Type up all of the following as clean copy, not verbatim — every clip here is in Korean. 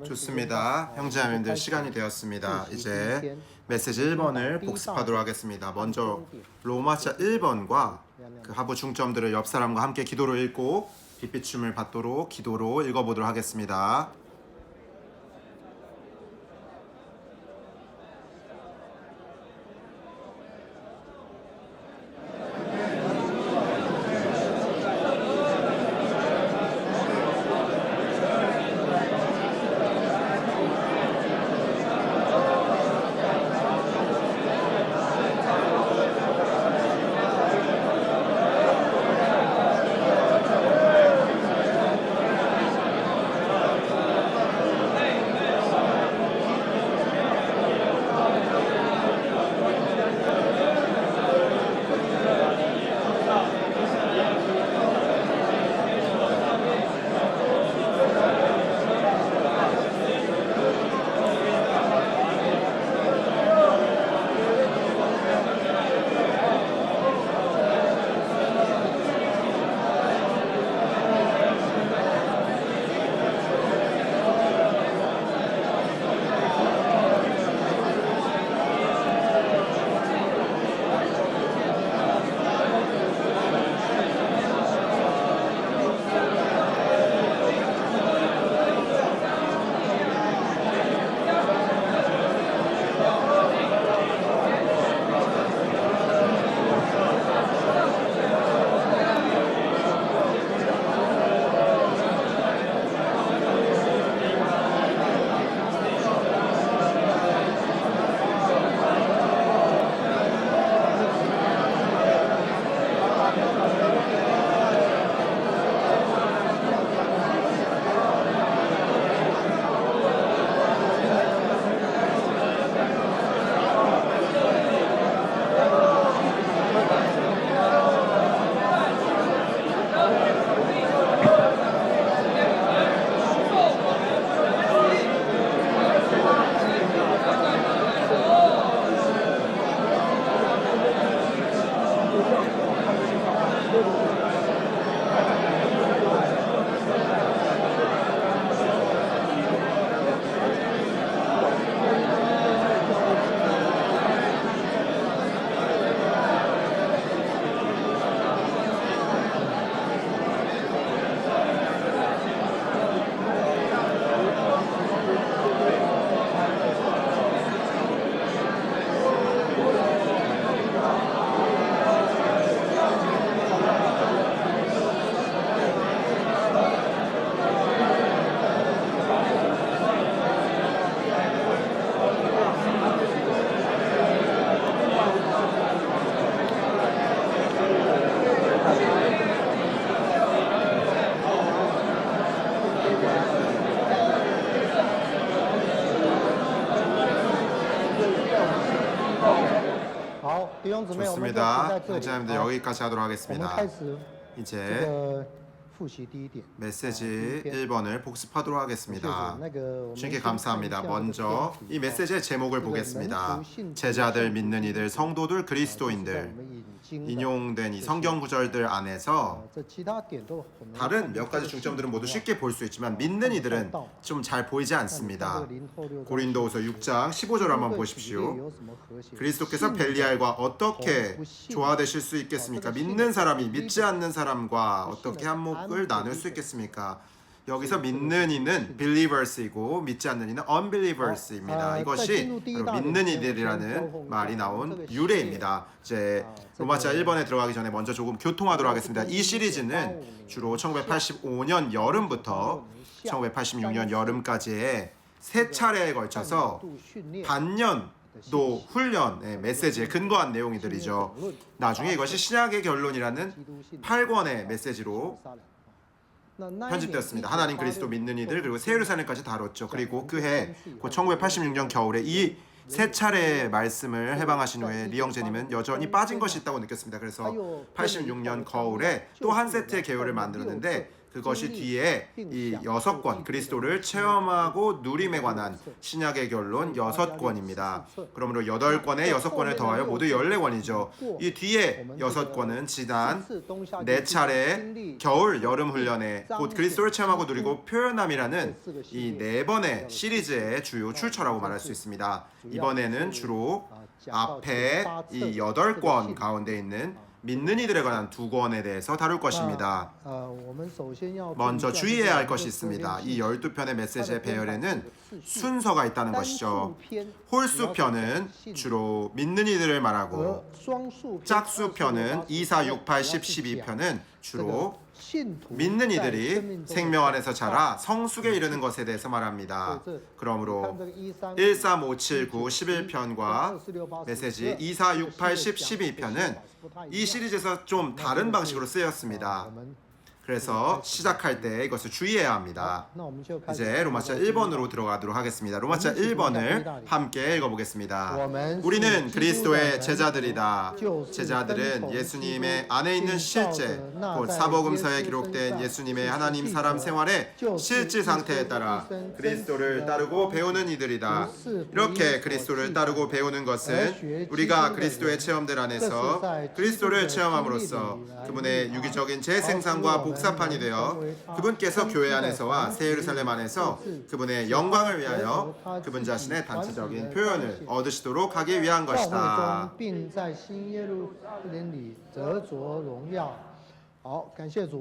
좋습니다. 형제자매님들 시간이 되었습니다. 이제 메시지 1번을 복습하도록 하겠습니다. 먼저 로마서 1번과 그 하부 중점들을 옆 사람과 함께 기도로 읽고 빛비춤을 받도록 기도로 읽어보도록 하겠습니다. 좋습니다. 형제자매님들 여기까지 하도록 하겠습니다. 이제 메시지 1번을 복습하도록 하겠습니다. 주님께 감사합니다. 먼저 이 메시지의 제목을 보겠습니다. 제자들, 믿는 이들, 성도들, 그리스도인들. 인용된 이 성경 구절들 안에서 다른 몇 가지 중점들은 모두 쉽게 볼 수 있지만 믿는 이들은 좀 잘 보이지 않습니다. 고린도후서 6장 15절 한번 보십시오. 그리스도께서 벨리알과 어떻게 조화되실 수 있겠습니까? 믿는 사람이 믿지 않는 사람과 어떻게 한몫을 나눌 수 있겠습니까? 여기서 믿는 이는 believers이고 믿지 않는 이는 unbelievers입니다. 이것이 믿는 이들이라는 말이 나온 유래입니다. 이제 로마서 1번에 들어가기 전에 먼저 조금 교통하도록 하겠습니다. 이 시리즈는 주로 1985년 여름부터 1986년 여름까지의 세 차례에 걸쳐서 반년도 훈련의 메시지에 근거한 내용들이죠. 나중에 이것이 신약의 결론이라는 8권의 메시지로 편집되었습니다. 하나님, 그리스도, 믿는 이들, 그리고 새 예루살렘까지 다뤘죠. 그리고 그해 1986년 겨울에 이 세 차례의 말씀을 해방하신 후에 리영재님은 여전히 빠진 것이 있다고 느꼈습니다. 그래서 86년 겨울에 또 한 세트의 계율을 만들었는데 그것이 뒤에 이 6권 그리스도를 체험하고 누림에 관한 신약의 결론 6권입니다. 그러므로 8권에 6권을 더하여 모두 14권이죠. 이 뒤에 6권은 지난 4차례 겨울 여름 훈련에 곧 그리스도를 체험하고 누리고 표현함이라는 이 4번의 시리즈의 주요 출처라고 말할 수 있습니다. 이번에는 주로 앞에 이 8권 가운데 있는 믿는 이들에 관한 2권에 대해서 다룰 것입니다. 먼저 주의해야 할 것이 있습니다. 이 12편의 메시지의 배열에는 순서가 있다는 것이죠. 홀수편은 주로 믿는 이들을 말하고 짝수편은 2, 4, 6, 8, 10, 12편은 주로 믿는 이들이 생명 안에서 자라 성숙에 이르는 것에 대해서 말합니다. 그러므로 1, 3, 5, 7, 9, 11편과 메시지 2, 4, 6, 8, 10, 12편은 이 시리즈에서 좀 다른 방식으로 쓰였습니다. 그래서 시작할 때 이것을 주의해야 합니다. 이제 로마서 1번으로 들어가도록 하겠습니다. 로마서 1번을 함께 읽어보겠습니다. 우리는 그리스도의 제자들이다. 제자들은 예수님의 안에 있는 실제, 곧 사복음서에 기록된 예수님의 하나님 사람 생활의 실질 상태에 따라 그리스도를 따르고 배우는 이들이다. 이렇게 그리스도를 따르고 배우는 것은 우리가 그리스도의 체험들 안에서 그리스도를 체험함으로써 그분의 유기적인 재생산과 복사판이 되어 그분께서 교회 안에서와 새 예루살렘 안에서 그분의 영광을 위하여 그분 자신의 단체적인 표현을 얻으시도록 하기 위한 것이다.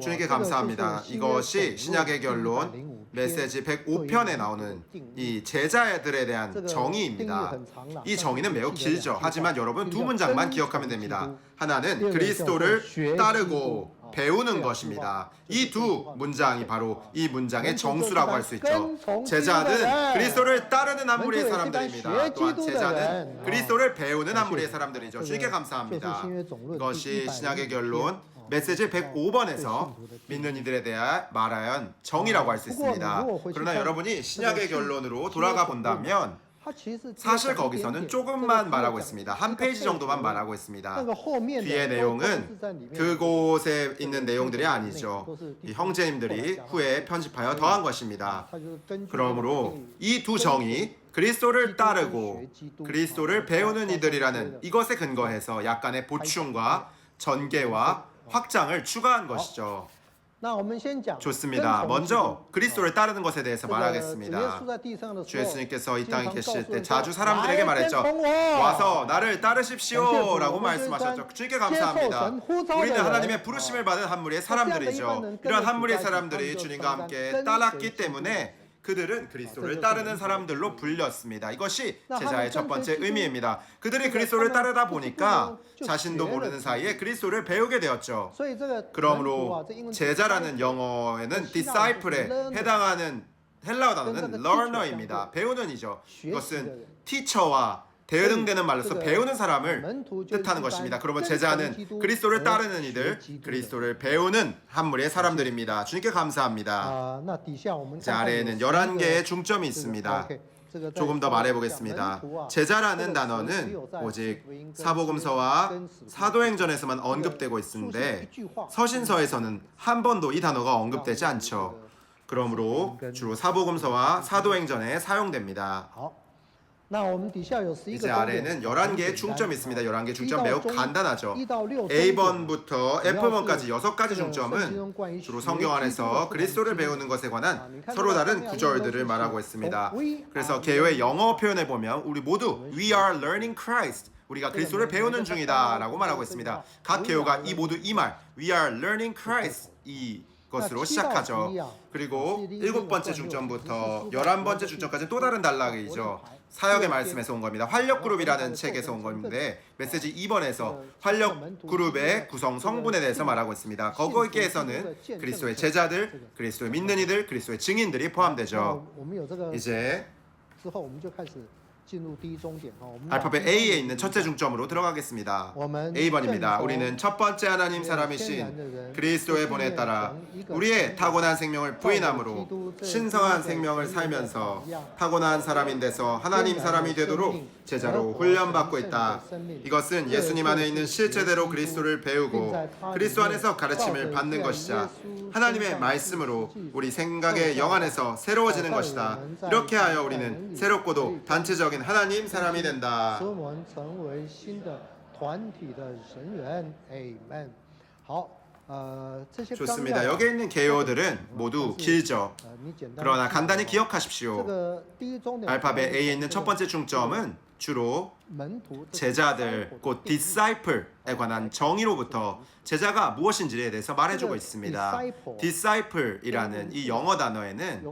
주님께 감사합니다. 이것이 신약의 결론 메시지 105편에 나오는 이 제자들에 대한 정의입니다. 이 정의는 매우 길죠. 하지만 여러분 2문장만 기억하면 됩니다. 하나는 그리스도를 따르고 배우는 것입니다. 이 2문장이 바로 이 문장의 정수라고 할 수 있죠. 제자는 그리스도를 따르는 한 무리의 사람들입니다. 또한 제자는 그리스도를 배우는 한 무리의 사람들이죠. 주님께 감사합니다. 이것이 신약의 결론 메시지 105번에서 믿는 이들에 대해 말하연 정의라고 할 수 있습니다. 그러나 여러분이 신약의 결론으로 돌아가 본다면 사실 거기서는 조금만 말하고 있습니다. 한 페이지 정도만 말하고 있습니다. 뒤의 내용은 그곳에 있는 내용들이 아니죠. 이 형제님들이 후에 편집하여 더한 것입니다. 그러므로 이 2 정의 그리스도를 따르고 그리스도를 배우는 이들이라는 이것에 근거해서 약간의 보충과 전개와 확장을 추가한 것이죠. 좋습니다. 먼저 그리스도를 따르는 것에 대해서 말하겠습니다. 주 예수님께서 이 땅에 계실 때 자주 사람들에게 말했죠. 와서 나를 따르십시오 라고 말씀하셨죠. 주님께 감사합니다. 우리는 하나님의 부르심을 받은 한 무리의 사람들이죠. 이런 한 무리의 사람들이 주님과 함께 따랐기 때문에 그들은 그리스도를 따르는 사람들로 불렸습니다. 이것이 제자의 첫 번째 의미입니다. 그들이 그리스도를 따르다 보니까 자신도 모르는 사이에 그리스도를 배우게 되었죠. 그러므로 제자라는 영어에는 disciple에 해당하는 헬라어 단어는 learner입니다. 배우는 이죠. 이것은 teacher와 대응되는 말로서 배우는 사람을 뜻하는 것입니다. 그러면 제자는 그리스도를 따르는 이들, 그리스도를 배우는 한 무리의 사람들입니다. 주님께 감사합니다. 제 아래에는 11개의 중점이 있습니다. 조금 더 말해보겠습니다. 제자라는 단어는 오직 사복음서와 사도행전에서만 언급되고 있는데 서신서에서는 한 번도 이 단어가 언급되지 않죠. 그러므로 주로 사복음서와 사도행전에 사용됩니다. 이제 아래에는 11개의 중점이 있습니다. 11개의 중점 매우 간단하죠. A번부터 F번까지 6가지 중점은 주로 성경 안에서 그리스도를 배우는 것에 관한 서로 다른 구절들을 말하고 있습니다. 그래서 개요의 영어 표현을 보면 우리 모두 We are learning Christ. 우리가 그리스도를 배우는 중이다 라고 말하고 있습니다. 각 개요가 이 모두 이 말 We are learning Christ 이 것으로 시작하죠. 그리고 7번째 중점부터 11번째 중점까지 또 다른 단락이죠. 사역의 말씀에서 온 겁니다. 활력그룹이라는 책에서 온 건데 메시지 2번에서 활력그룹의 구성 성분에 대해서 말하고 있습니다. 거기에서는 그리스도의 제자들, 그리스도의 믿는 이들, 그리스도의 증인들이 포함되죠. 이제 알파벳 A에 있는 첫째 중점으로 들어가겠습니다. A번입니다. 우리는 첫 번째 하나님 사람이신 그리스도의 본에 따라 우리의 타고난 생명을 부인함으로 신성한 생명을 살면서 타고난 사람인 데서 하나님 사람이 되도록 제자로 훈련받고 있다. 이것은 예수님 안에 있는 실체대로 그리스도를 배우고 그리스도 안에서 가르침을 받는 것이자 하나님의 말씀으로 우리 생각의 영 안에서 새로워지는 것이다. 이렇게 하여 우리는 새롭고도 단체적인 하나님 사람이 된다. 좋습니다. 여기 있는 개요들은 모두 길죠. 그러나 간단히 기억하십시오. 알파벳 A에 있는 첫 번째 중점은 주로 제자들, 곧 disciple에 관한 정의로부터 제자가 무엇인지에 대해서 말해주고 있습니다. disciple이라는 이 영어 단어에는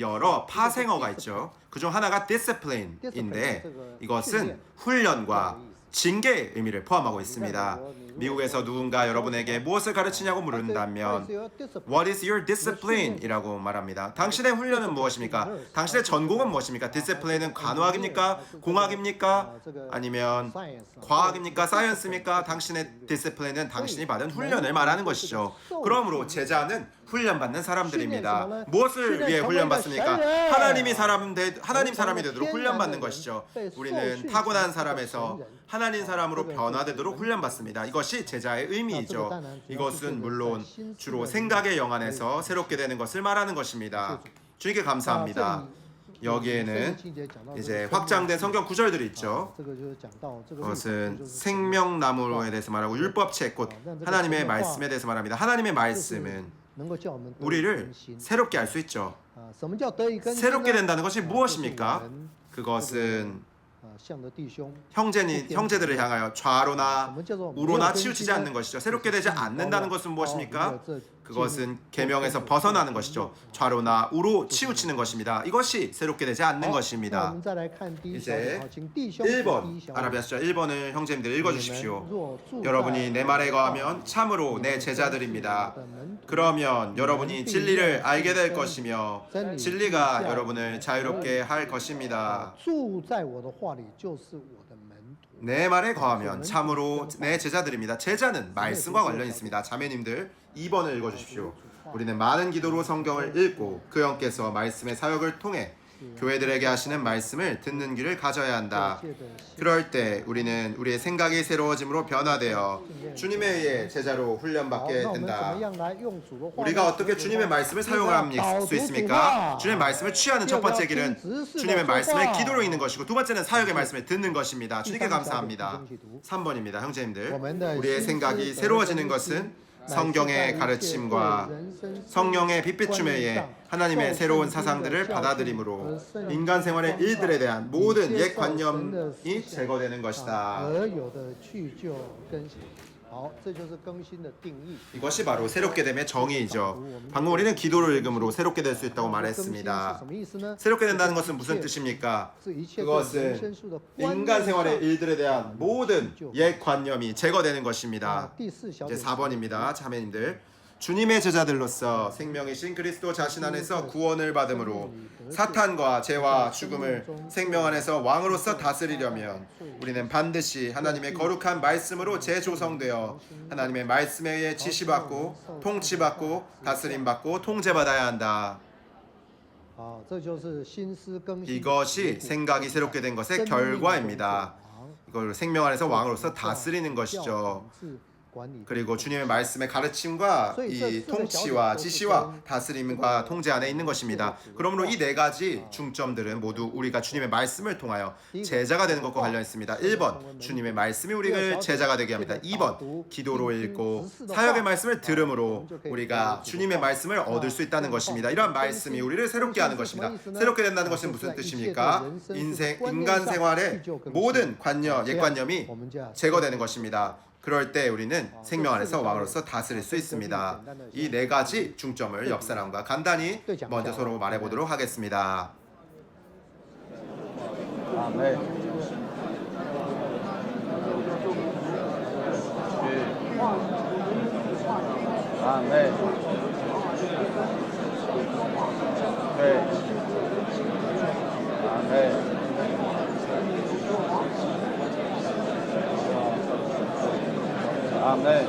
여러 파생어가 있죠. 그중 하나가 discipline인데 이것은 훈련과 징계의 의미를 포함하고 있습니다. 미국에서 누군가 여러분에게 무엇을 가르치냐고 물은다면 What is your discipline? 이라고 말합니다. 당신의 훈련은 무엇입니까? 당신의 전공은 무엇입니까? 디스플레이는 간호학입니까? 공학입니까? 아니면 과학입니까? 사이언스입니까? 당신의 디스플레이는 당신이 받은 훈련을 말하는 것이죠. 그러므로 제자는 훈련받는 사람들입니다. 무엇을 위해 훈련받습니까? 하나님 사람이 되도록 훈련받는 것이죠. 우리는 타고난 사람에서 하나님 사람으로 변화되도록 훈련받습니다. 이것이 제자의 의미이죠. 이것은 물론 주로 생각의 영 안에서 새롭게 되는 것을 말하는 것입니다. 주님께 감사합니다. 여기에는 이제 확장된 성경 구절들이 있죠. 그것은 생명나무에 대해서 말하고 율법책, 곧 하나님의 말씀에 대해서 말합니다. 하나님의 말씀은 우리를 새롭게 할 수 있죠. 새롭게 된다는 것이 무엇입니까? 그것은 형제들을 향하여 좌로나 우로나 치우치지 않는 것이죠. 새롭게 되지 않는다는 것은 무엇입니까? 그것은 계명에서 벗어나는 것이죠. 좌로나 우로 치우치는 것입니다. 이것이 새롭게 되지 않는 것입니다. 이제 1번 아라비아 숫자 1번을 형제님들 읽어주십시오. 여러분이 내 말에 거하면 참으로 내 제자들입니다. 그러면 여러분이 진리를 알게 될 것이며 진리가 여러분을 자유롭게 할 것입니다. 내 말에 거하면 참으로 내 제자들입니다. 제자는 말씀과 관련이 있습니다. 자매님들 2번을 읽어주십시오. 우리는 많은 기도로 성경을 읽고 그 영께서 말씀의 사역을 통해 교회들에게 하시는 말씀을 듣는 귀를 가져야 한다. 그럴 때 우리는 우리의 생각이 새로워짐으로 변화되어 주님에 의해 제자로 훈련받게 된다. 우리가 어떻게 주님의 말씀을 사용할 수 있습니까? 주님의 말씀을 취하는 첫 번째 길은 주님의 말씀을 기도로 읽는 것이고 두 번째는 사역의 말씀을 듣는 것입니다. 주님께 감사합니다. 3번입니다. 형제님들, 우리의 생각이 새로워지는 것은 성경의 가르침과 성령의 빛비춤에 의해 하나님의 새로운 사상들을 받아들임으로 인간 생활의 일들에 대한 모든 옛 관념이 제거되는 것이다. 이것이 바로 새롭게 됨의 정의이죠. 방금 우리는 기도를 읽음으로 새롭게 될 수 있다고 말했습니다. 새롭게 된다는 것은 무슨 뜻입니까? 그것은 인간 생활의 일들에 대한 모든 옛 관념이 제거되는 것입니다. 이제 4번입니다. 자매님들, 주님의 제자들로서 생명이신 그리스도 자신 안에서 구원을 받음으로 사탄과 죄와 죽음을 생명 안에서 왕으로서 다스리려면 우리는 반드시 하나님의 거룩한 말씀으로 재조성되어 하나님의 말씀에 의해 지시받고 통치받고 다스림받고 통제받아야 한다. 이것이 생각이 새롭게 된 것의 결과입니다. 이걸 생명 안에서 왕으로서 다스리는 것이죠. 그리고 주님의 말씀의 가르침과 이 통치와 지시와 다스림과 통제 안에 있는 것입니다. 그러므로 이 네 가지 중점들은 모두 우리가 주님의 말씀을 통하여 제자가 되는 것과 관련 있습니다. 1번, 주님의 말씀이 우리를 제자가 되게 합니다. 2번, 기도로 읽고 사역의 말씀을 들음으로 우리가 주님의 말씀을 얻을 수 있다는 것입니다. 이러한 말씀이 우리를 새롭게 하는 것입니다. 새롭게 된다는 것은 무슨 뜻입니까? 인간 생활의 모든 옛 관념이 제거되는 것입니다. 그럴 때 우리는 생명 안에서 왕으로서 다스릴 수 있습니다. 이 네 가지 중점을 옆사람과 간단히 먼저 서로 말해보도록 하겠습니다. 아멘. 아멘. 아멘. 아멘.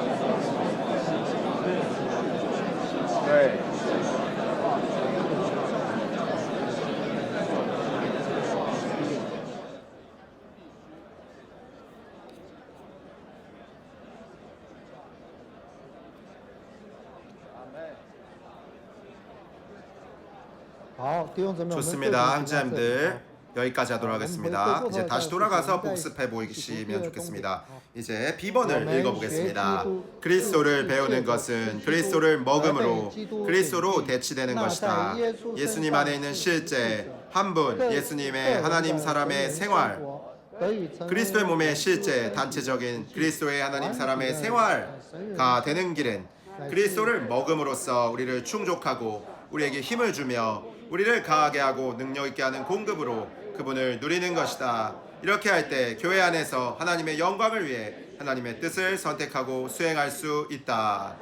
네. 좋습니다. 형제님들 여기까지 하도록 하겠습니다. 이제 다시 돌아가서 복습해 보시면 좋겠습니다. 이제 B번을 읽어보겠습니다. 그리스도를 배우는 것은 그리스도를 먹음으로 그리스도로 대치되는 것이다. 예수님 안에 있는 실제 한 분 예수님의 하나님 사람의 생활, 그리스도의 몸의 실제 단체적인 그리스도의 하나님 사람의 생활가 되는 길은 그리스도를 먹음으로써 우리를 충족하고 우리에게 힘을 주며 우리를 강하게 하고 능력 있게 하는 공급으로 그분을 누리는 것이다. 이렇게 할 때 교회 안에서 하나님의 영광을 위해 하나님의 뜻을 선택하고 수행할 수 있다.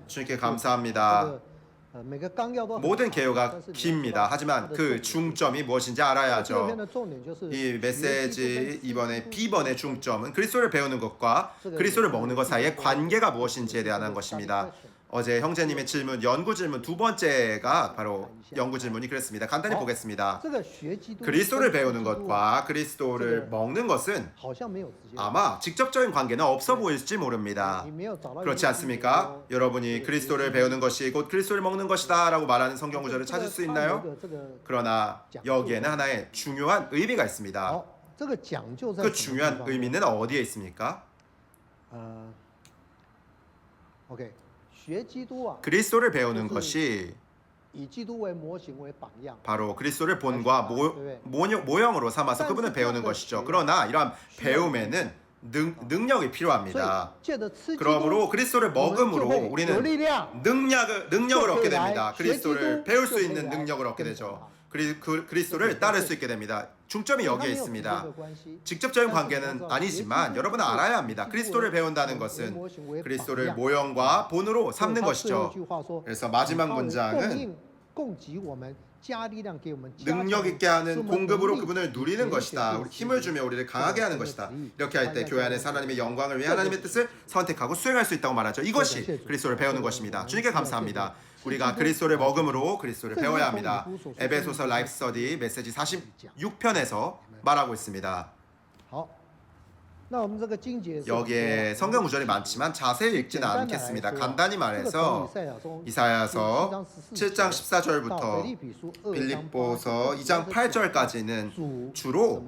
주님께 감사합니다. 모든 개요가 깁니다. 하지만 그 중점이 무엇인지 알아야죠. 이 메시지 이번에 B번의 중점은 그리스도를 배우는 것과 그리스도를 먹는 것 사이의 관계가 무엇인지에 대한 것입니다. 어제 형제님의 질문, 연구 질문 두 번째가 바로 연구 질문이 그랬습니다. 간단히 보겠습니다. 그리스도를 배우는 것과 그리스도를 먹는 것은 아마 직접적인 관계는 없어 보일지 모릅니다. 그렇지 않습니까? 여러분이 그리스도를 배우는 것이 곧 그리스도를 먹는 것이다 라고 말하는 성경 구절을 찾을 수 있나요? 그러나 여기에는 하나의 중요한 의미가 있습니다. 그 중요한 의미는 어디에 있습니까? 그리스도를 배우는 것이 바로 그리스도를 본과 모형으로 삼아서 그분을 배우는 것이죠. 그러나 이러한 배움에는 능력이 필요합니다. 그러므로 그리스도를 먹음으로 우리는 능력을 얻게 됩니다. 그리스도를 배울 수 있는 능력을 얻게 되죠. 그리스도를 따를 수 있게 됩니다. 중점이 여기에 있습니다. 직접적인 관계는 아니지만 여러분은 알아야 합니다. 그리스도를 배운다는 것은 그리스도를 모형과 본으로 삼는 것이죠. 그래서 마지막 문장은 능력 있게 하는 공급으로 그분을 누리는 것이다. 힘을 주며 우리를 강하게 하는 것이다. 이렇게 할 때 교회 안에서 하나님의 영광을 위해 하나님의 뜻을 선택하고 수행할 수 있다고 말하죠. 이것이 그리스도를 배우는 것입니다. 주님께 감사합니다. 우리가 그리스도를 먹음으로 그리스도를 배워야 합니다. 에베소서 라이프 스터디 메시지 46편에서 말하고 있습니다. 여기에 성경 구절이 많지만 자세히 읽지는 않겠습니다. 간단히 말해서 이사야서 7장 14절부터 빌립보서 2장 8절까지는 주로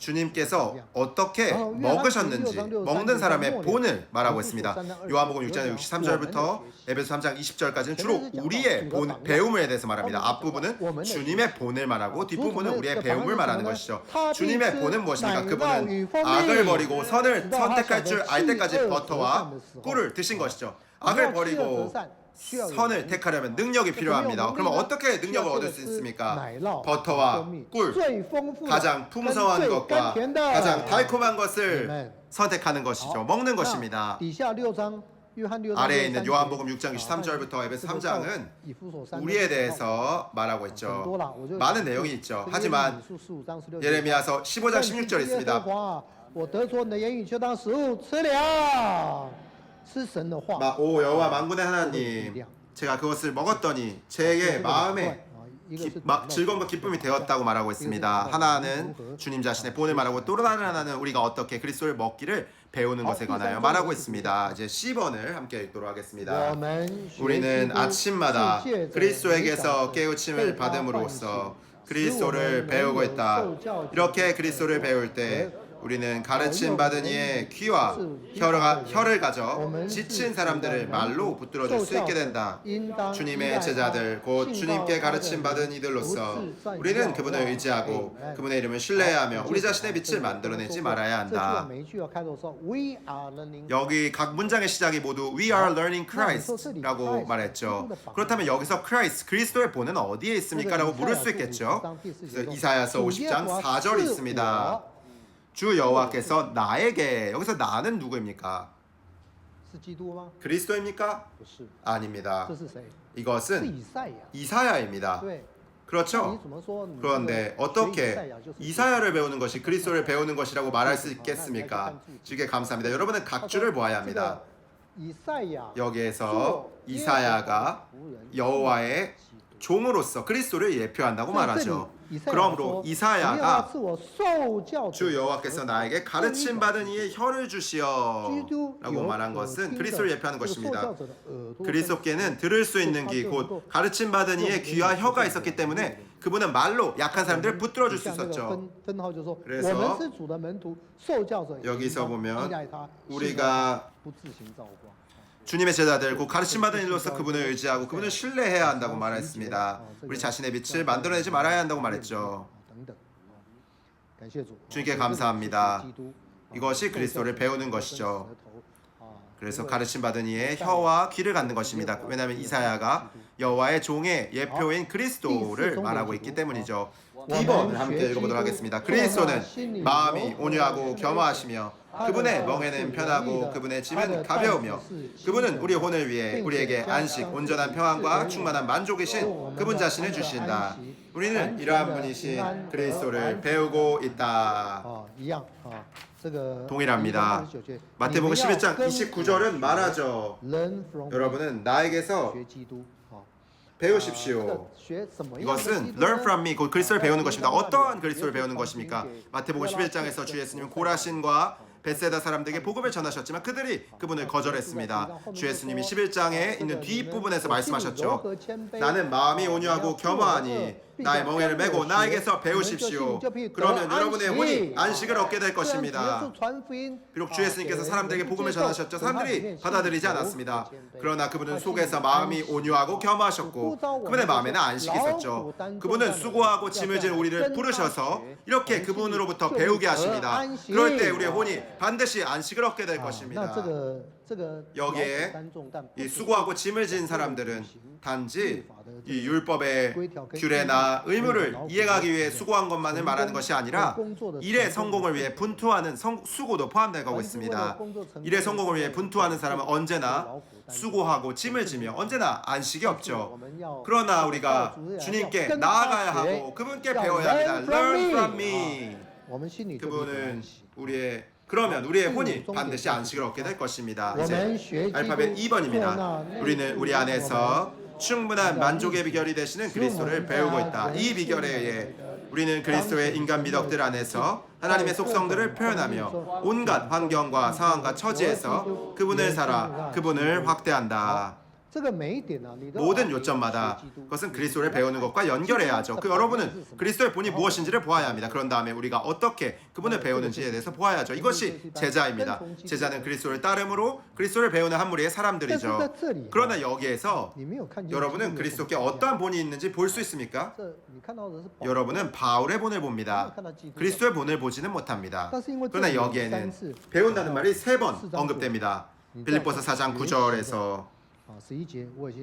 주님께서 어떻게 먹으셨는지 먹는 사람의 본을 말하고 있습니다. 요한복음 6장 63절부터 에베소 3장 20절까지는 주로 우리의 배움에 대해서 말합니다. 앞부분은 주님의 본을 말하고 뒷부분은 우리의 배움을 말하는 것이죠. 주님의 본은 무엇입니까? 그분은 악을 버리고 선을 선택할 줄 알 때까지 버터와 꿀을 드신 것이죠. 악을 버리고 선을 택하려면 능력이 필요합니다. 그러면 어떻게 능력을 얻을 수 있습니까? 버터와 꿀, 가장 풍성한 것과 가장 달콤한 것을 선택하는 것이죠. 먹는 것입니다. 아래에 있는 요한복음 6장 23절부터 에베소 3장은 우리에 대해서 말하고 있죠. 많은 내용이 있죠. 하지만 예레미야서 15장 16절 있습니다. 오 여호와 만군의 하나님, 제가 그것을 먹었더니 제게 마음에 즐거움과 기쁨이 되었다고 말하고 있습니다. 하나는 주님 자신의 본을 말하고 또 다른 하나는 우리가 어떻게 그리스도를 먹기를 배우는 것에 관하여 말하고 있습니다. 이제 C번을 함께 읽도록 하겠습니다. 우리는 아침마다 그리스도에게서 깨우침을 받음으로써 그리스도를 배우고 있다. 이렇게 그리스도를 배울 때 우리는 가르침 받은 이의 귀와 혀를 가져 지친 사람들을 말로 붙들어줄 수 있게 된다. 주님의 제자들 곧 주님께 가르침 받은 이들로서 우리는 그분을 의지하고 그분의 이름을 신뢰하며 우리 자신의 빛을 만들어내지 말아야 한다. 여기 각 문장의 시작이 모두 We are learning Christ라고 말했죠. 그렇다면 여기서 Christ, 그리스도의 본은 어디에 있습니까? 라고 물을 수 있겠죠. 그래서 이사야서 50장 4절이 있습니다. 주 여호와께서 나에게, 여기서 나는 누구입니까? 그리스도입니까? 아닙니다. 이것은 이사야입니다. 그렇죠? 그런데 어떻게 이사야를 배우는 것이 그리스도를 배우는 것이라고 말할 수 있겠습니까? 주께 감사합니다. 여러분은 각주를 보아야 합니다. 여기에서 이사야가 여호와의 종으로서 그리스도를 예표한다고 말하죠. 그러므로 이사야가 주 여호와께서 나에게 가르침 받은 이의 혀를 주시어 라고 말한 것은 그리스도를 예표하는 것입니다. 그리스도께는 들을 수 있는 귀, 곧 가르침 받은 이의 귀와 혀가 있었기 때문에 그분은 말로 약한 사람들을 붙들어 줄 수 있었죠. 그래서 여기서 보면 우리가 주님의 제자들, 곧 가르침받은 일로서 그분을 의지하고 그분을 신뢰해야 한다고 말했습니다. 우리 자신의 빛을 만들어내지 말아야 한다고 말했죠. 주님께 감사합니다. 이것이 그리스도를 배우는 것이죠. 그래서 가르침받은 이의 혀와 귀를 갖는 것입니다. 왜냐하면 이사야가 여호와의 종의 예표인 그리스도를 말하고 있기 때문이죠. 2번 함께 읽어보도록 하겠습니다. 그리스도는 마음이 온유하고 겸허하시며 그분의 멍에는 편하고 그분의 짐은 가벼우며 그분은 우리 혼을 위해 우리에게 안식, 온전한 평안과 충만한 만족이신 그분 자신을 주신다. 우리는 이러한 분이신 그리스도를 배우고 있다. 동일합니다. 마태복음 11장 29절은 말하죠. 여러분은 나에게서 배우십시오. 이것은 learn from me, 곧 그리스도를 배우는 것입니다. 어떠한 그리스도를 배우는 것입니까? 마태복음 11장에서 주 예수님은 고라신과 벳세다 사람들에게 복음을 전하셨지만 그들이 그분을 거절했습니다. 주 예수님이 11장에 있는 뒷부분에서 말씀하셨죠. 나는 마음이 온유하고 겸허하니 나의 멍에를 메고 나에게서 배우십시오. 그러면 여러분의 혼이 안식을 얻게 될 것입니다. 비록 주 예수님께서 사람들에게 복음을 전하셨죠. 사람들이 받아들이지 않았습니다. 그러나 그분은 속에서 마음이 온유하고 겸허하셨고 그분의 마음에는 안식이 있었죠. 그분은 수고하고 짐을 진 우리를 부르셔서 이렇게 그분으로부터 배우게 하십니다. 그럴 때 우리의 혼이 반드시 안식을 얻게 될 것입니다. 여기에 이 수고하고 짐을 진 사람들은 단지 이 율법의 규례나 의무를 이해하기 위해 수고한 것만을 말하는 것이 아니라 일의 성공을 위해 분투하는 수고도 포함되고 있습니다. 일의 성공을 위해 분투하는 사람은 언제나 수고하고 짐을 지며 언제나 안식이 없죠. 그러나 우리가 주님께 나아가야 하고 그분께 배워야 합니다. Learn from me. 그분은 그러면 우리의 혼이 반드시 안식을 얻게 될 것입니다. 이제 알파벳 2번입니다. 우리는 우리 안에서 충분한 만족의 비결이 되시는 그리스도를 배우고 있다. 이 비결에 의해 우리는 그리스도의 인간 미덕들 안에서 하나님의 속성들을 표현하며 온갖 환경과 상황과 처지에서 그분을 살아 그분을 확대한다. 모든 요점마다 그것은 그리스도를 배우는 것과 연결해야 하죠. 여러분은 그리스도의 본이 무엇인지를 보아야 합니다. 그런 다음에 우리가 어떻게 그분을 배우는지에 대해서 보아야죠. 이것이 제자입니다. 제자는 그리스도를 따름으로 그리스도를 배우는 한 무리의 사람들이죠. 그러나 여기에서 여러분은 그리스도께 어떠한 본이 있는지 볼 수 있습니까? 여러분은 바울의 본을 봅니다. 그리스도의 본을 보지는 못합니다. 그러나 여기에는 배운다는 말이 3번 언급됩니다. 빌립보서 4장 9절에서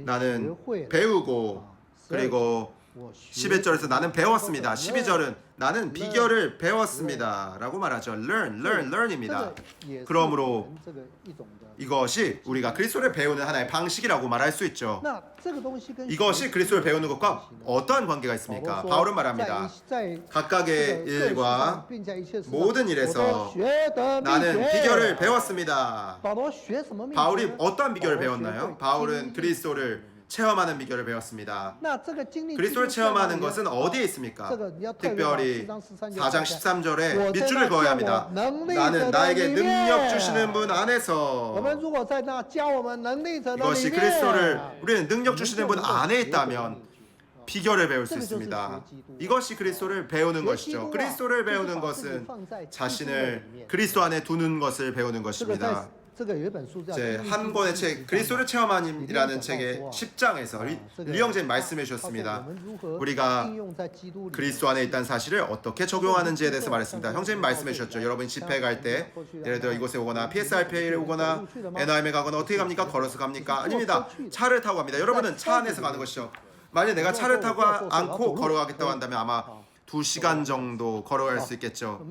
나는 배우고, 그리고 11절에서 나는 배웠습니다. 12절은 나는 비결을 배웠습니다 라고 말하죠. learn입니다. 그러므로 이것이 우리가 그리스도를 배우는 하나의 방식이라고 말할 수 있죠. 이것이 그리스도를 배우는 것과 어떠한 관계가 있습니까? 바울은 말합니다. 각각의 일과 모든 일에서 나는 비결을 배웠습니다. 바울이 어떠한 비결을 배웠나요? 바울은 그리스도를 체험하는 비결을 배웠습니다. 그리스도를 체험하는 것은 어디에 있습니까? 특별히 4장 13절에 밑줄을 그어야 합니다. 나는 나에게 능력 주시는 분 안에서. 이것이 그리스도를 우리는 능력 주시는 분 안에 있다면 비결을 배울 수 있습니다. 이것이 그리스도를 배우는 것이죠. 그리스도를 배우는 것은 자신을 그리스도 안에 두는 것을 배우는 것입니다. 한 권의 책 그리스도를 체험하니라는 책의 10장에서 리영재님 말씀해 주셨습니다. 우리가 그리스도 안에 있다는 사실을 어떻게 적용하는지에 대해서 말했습니다. 형제님 말씀해 주셨죠. 여러분이 집회 갈 때 예를 들어 이곳에 오거나 PSRPA에 오거나 NIM에 가거나 어떻게 갑니까? 걸어서 갑니까? 아닙니다. 차를 타고 갑니다. 여러분은 차 안에서 가는 것이죠. 만약 내가 차를 타고 않고 걸어가겠다고 한다면 아마 2시간 정도 걸어갈 수 있겠죠.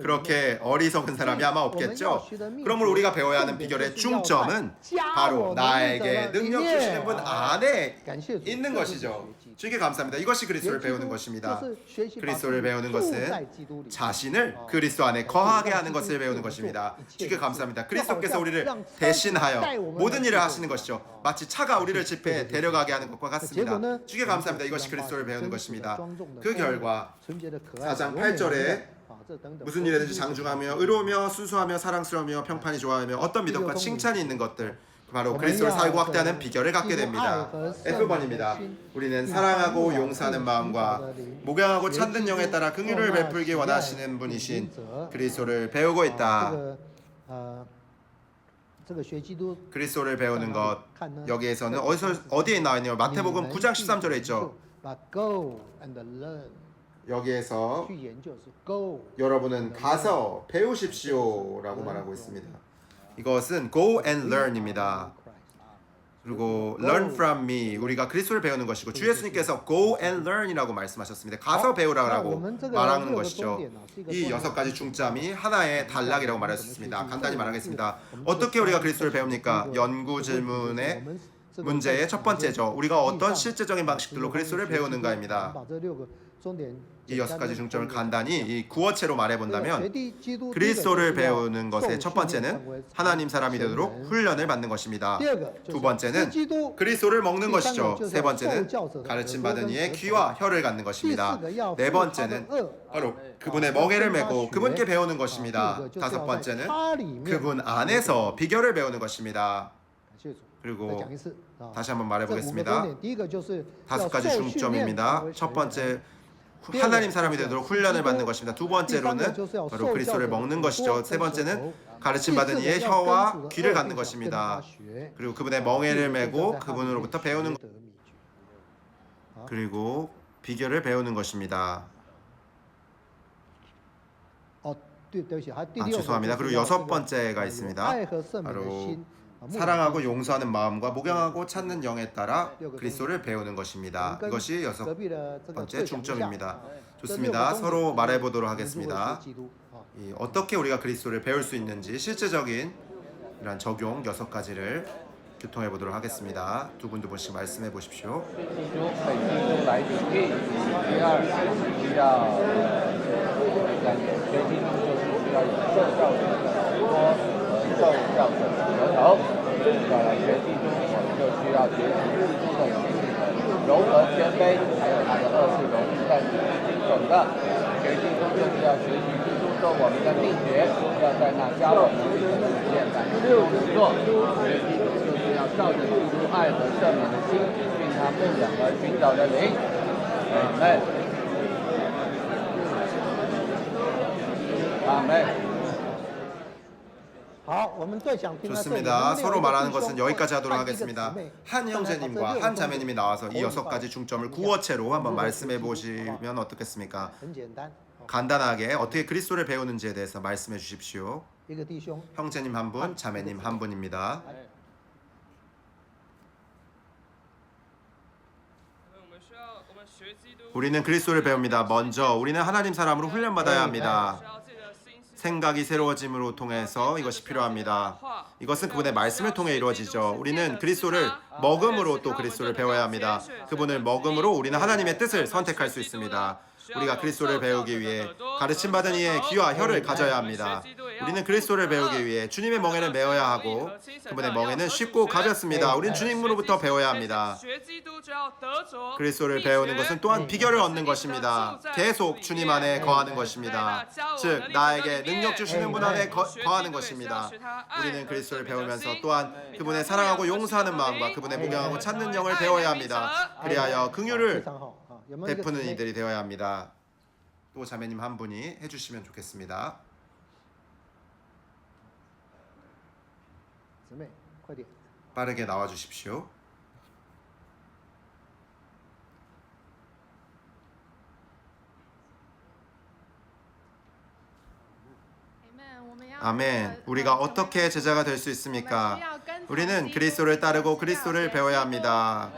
그렇게 어리석은 사람이 아마 없겠죠. 그러므로 우리가 배워야 하는 비결의 중점은 바로 나에게 능력 주시는 분 안에 있는 것이죠. 주께 감사합니다. 이것이 그리스도를 배우는 것입니다. 그리스도를 배우는 것은 자신을 그리스도 안에 거하게 하는 것을 배우는 것입니다. 주께 감사합니다. 그리스도께서 우리를 대신하여 모든 일을 하시는 것이죠. 마치 차가 우리를 집회에 데려가게 하는 것과 같습니다. 주께 감사합니다. 이것이 그리스도를 배우는 것입니다. 그 결과 4장 8절에 무슨 일에든지 장중하며 의로우며 순수하며 사랑스러우며 평판이 좋아하며 어떤 미덕과 칭찬이 있는 것들, 바로 그리스도를 살고 확대하는 비결을 갖게 됩니다. F번입니다. 우리는 사랑하고 용서하는 마음과 목양하고 찾는 영에 따라 긍휼을 베풀기 원하시는 분이신 그리스도를 배우고 있다. 그리스도를 배우는 것, 여기에서는 어디에 나와 있나요? 마태복음 9장 13절에 있죠. 여기에서 여러분은 가서 배우십시오라고 말하고 있습니다. 이것은 go and learn입니다. 그리고 learn from me, 우리가 그리스도를 배우는 것이고 주 예수님께서 go and learn이라고 말씀하셨습니다. 가서 배우라고 말하는 것이죠. 이 6가지 중점이 하나의 단락이라고 말할 수 있습니다. 간단히 말하겠습니다. 어떻게 우리가 그리스도를 배웁니까? 연구 질문의 문제의 첫 번째죠. 우리가 어떤 실제적인 방식들로 그리스도를 배우는가입니다. 이 6가지 중점을 간단히 이 구어체로 말해본다면 그리스도를 배우는 것의 첫 번째는 하나님 사람이 되도록 훈련을 받는 것입니다. 두 번째는 그리스도를 먹는 것이죠. 세 번째는 가르침받은 이의 귀와 혀를 갖는 것입니다. 네 번째는 바로 그분의 멍에를 메고 그분께 배우는 것입니다. 다섯 번째는 그분 안에서 비결을 배우는 것입니다. 그리고 다시 한번 말해보겠습니다. 5가지 중점입니다. 첫 번째, 하나님 사람이 되도록 훈련을 받는 것입니다. 두 번째로는 바로 그리스도를 먹는 것이죠. 세 번째는 가르침받은 이의 혀와 귀를 갖는 것입니다. 그리고 그분의 멍에를 메고 그분으로부터 배우는 것, 그리고 비결을 배우는 것입니다. 죄송합니다. 그리고 6번째가 있습니다. 바로 사랑하고 용서하는 마음과 목양하고 찾는 영에 따라 그리스도를 배우는 것입니다. 이것이 6번째 중점입니다. 좋습니다. 서로 말해보도록 하겠습니다. 어떻게 우리가 그리스도를 배울 수 있는지 실제적인 이런 적용 6가지를 교통해보도록 하겠습니다. 두 분씩 말씀해 보십시오. 좋습니다. 서로 말하는 것은 여기까지 하도록 하겠습니다. 한 형제님과 한 자매님이 나와서 이 6가지 중점을 구어체로 한번 말씀해 보시면 어떻겠습니까? 간단하게 어떻게 그리스도를 배우는지에 대해서 말씀해 주십시오. 형제님 한 분, 자매님 한 분입니다. 우리는 그리스도를 배웁니다. 먼저 우리는 하나님 사람으로 훈련받아야 합니다. 생각이 새로워짐으로 통해서 이것이 필요합니다. 이것은 그분의 말씀을 통해 이루어지죠. 우리는 그리스도를 먹음으로 또 그리스도를 배워야 합니다. 그분을 먹음으로 우리는 하나님의 뜻을 선택할 수 있습니다. 우리가 그리스도를 배우기 위해 가르침받은 이의 귀와 혀를 가져야 합니다. 우리는 그리스도를 배우기 위해 주님의 멍에를 메어야 하고 그분의 멍에는 쉽고 가볍습니다. 우리는 주님으로부터 배워야 합니다. 그리스도를 배우는 것은 또한 비결을 얻는 것입니다. 계속 주님 안에 거하는 것입니다. 즉 나에게 능력 주시는 분 안에 거하는 것입니다. 우리는 그리스도를 배우면서 또한 그분의 사랑하고 용서하는 마음과 그분의 목양하고 찾는 영을 배워야 합니다. 그리하여 긍휼을 베푸는 이들이 되어야 합니다. 또 자매님 한 분이 해주시면 좋겠습니다. 빠르게 나와 주십시오. 아멘. 우리가 어떻게 제자가 될 수 있습니까? 우리는 그리스도를 따르고 그리스도를 배워야 합니다.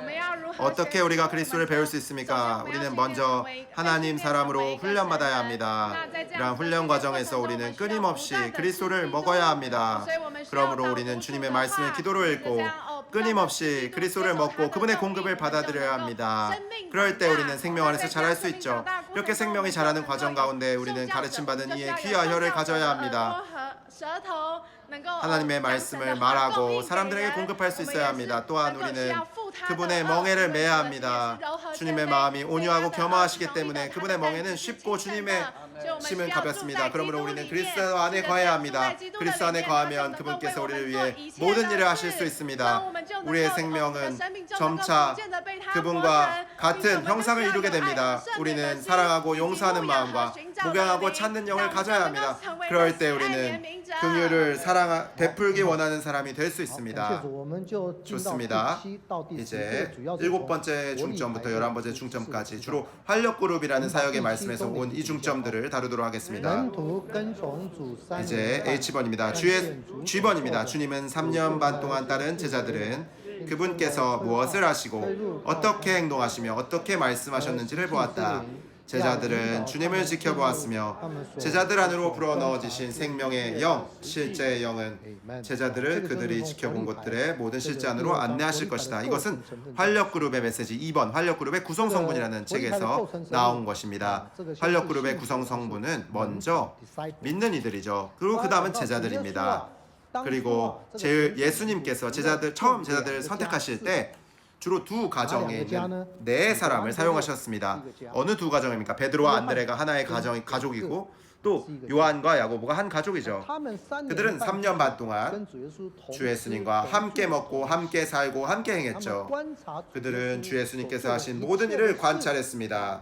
어떻게 우리가 그리스도를 배울 수 있습니까? 우리는 먼저 하나님 사람으로 훈련받아야 합니다. 이러한 훈련 과정에서 우리는 끊임없이 그리스도를 먹어야 합니다. 그러므로 우리는 주님의 말씀을 기도로 읽고 끊임없이 그리스도를 먹고 그분의 공급을 받아들여야 합니다. 그럴 때 우리는 생명 안에서 자랄 수 있죠. 이렇게 생명이 자라는 과정 가운데 우리는 가르침받은 이의 귀와 혀를 가져야 합니다. 하나님의 말씀을 말하고 사람들에게 공급할 수 있어야 합니다. 또한 우리는 그분의 멍에를 매야 합니다. 주님의 마음이 온유하고 겸허하시기 때문에 그분의 멍에는 쉽고 주님의 심은 가볍습니다. 그러므로 우리는 그리스도 안에 거해야 합니다. 그리스도 안에 거하면 그분께서 우리를 위해 모든 일을 하실 수 있습니다. 우리의 생명은 점차 그분과 같은 형상을 이루게 됩니다. 우리는 사랑하고 용서하는 마음과 목양하고 찾는 영을 가져야 합니다. 그럴 때 우리는 긍휼을 베풀기 원하는 사람이 될 수 있습니다. 좋습니다. 이제 7번째 중점부터 11번째 중점까지 주로 활력그룹이라는 사역의 말씀에서 온 이 중점들을 다루도록 하겠습니다. 이제 H번입니다. G번입니다. 주님은 3년 반 동안 따른 제자들은 그분께서 무엇을 하시고 어떻게 행동하시며 어떻게 말씀하셨는지를 보았다. 제자들은 주님을 지켜보았으며 제자들 안으로 불어넣어지신 생명의 영, 실제의 영은 제자들을 그들이 지켜본 곳들의 모든 실제 안으로 안내하실 것이다. 이것은 활력그룹의 메시지 2번 활력그룹의 구성성분이라는 책에서 나온 것입니다. 활력그룹의 구성성분은 먼저 믿는 이들이죠. 그리고 그 다음은 제자들입니다. 그리고 예수님께서 처음 제자들을 선택하실 때 주로 두 가정에 있는 네 사람을 사용하셨습니다. 어느 두 가정입니까? 베드로와 안드레가 하나의 가족이고 또 요한과 야고보가 한 가족이죠. 그들은 3년 반 동안 주 예수님과 함께 먹고 함께 살고 함께 행했죠. 그들은 주 예수님께서 하신 모든 일을 관찰했습니다.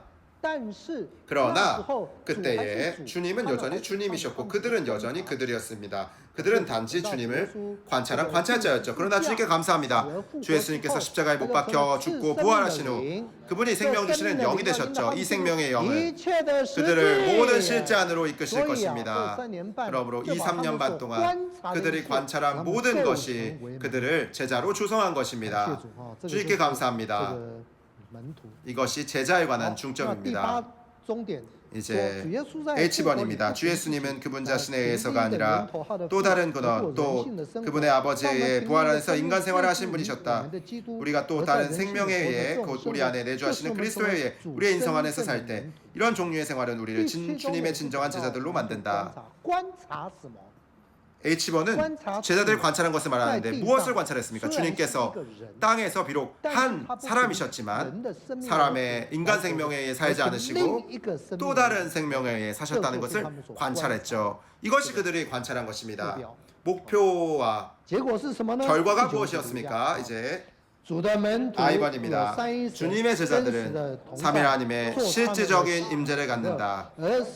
그러나 그때에 주님은 여전히 주님이셨고 그들은 여전히 그들이었습니다. 그들은 단지 주님을 관찰한 관찰자였죠. 그러나 주님께 감사합니다. 주 예수님께서 십자가에 못 박혀 죽고 부활하신 후 그분이 생명 주시는 영이 되셨죠. 이 생명의 영은 그들을 모든 실제 안으로 이끄실 것입니다. 그러므로 이 3년 반 동안 그들이 관찰한 모든 것이 그들을 제자로 조성한 것입니다. 주님께 감사합니다. 이것이 제자에 관한 중점입니다. 이제 H번입니다. 주 예수님은 그분 자신에 의해서가 아니라 또 다른 근원, 또 그분의 아버지에 의해 부활 안에서 인간 생활을 하신 분이셨다. 우리가 또 다른 생명에 의해 곧 우리 안에 내주하시는 그리스도에 의해 우리의 인성 안에서 살 때 이런 종류의 생활은 우리를 주님의 진정한 제자들로 만든다. H번은 제자들을 관찰한 것을 말하는데 무엇을 관찰했습니까? 주님께서 땅에서 비록 한 사람이셨지만 사람의 인간 생명에 의해 살지 않으시고 또 다른 생명에 의해 사셨다는 것을 관찰했죠. 이것이 그들이 관찰한 것입니다. 목표와 결과가 무엇이었습니까? 이제 I번입니다. 주님의 제자들은 삼위 하나님의 실질적인 임재를 갖는다.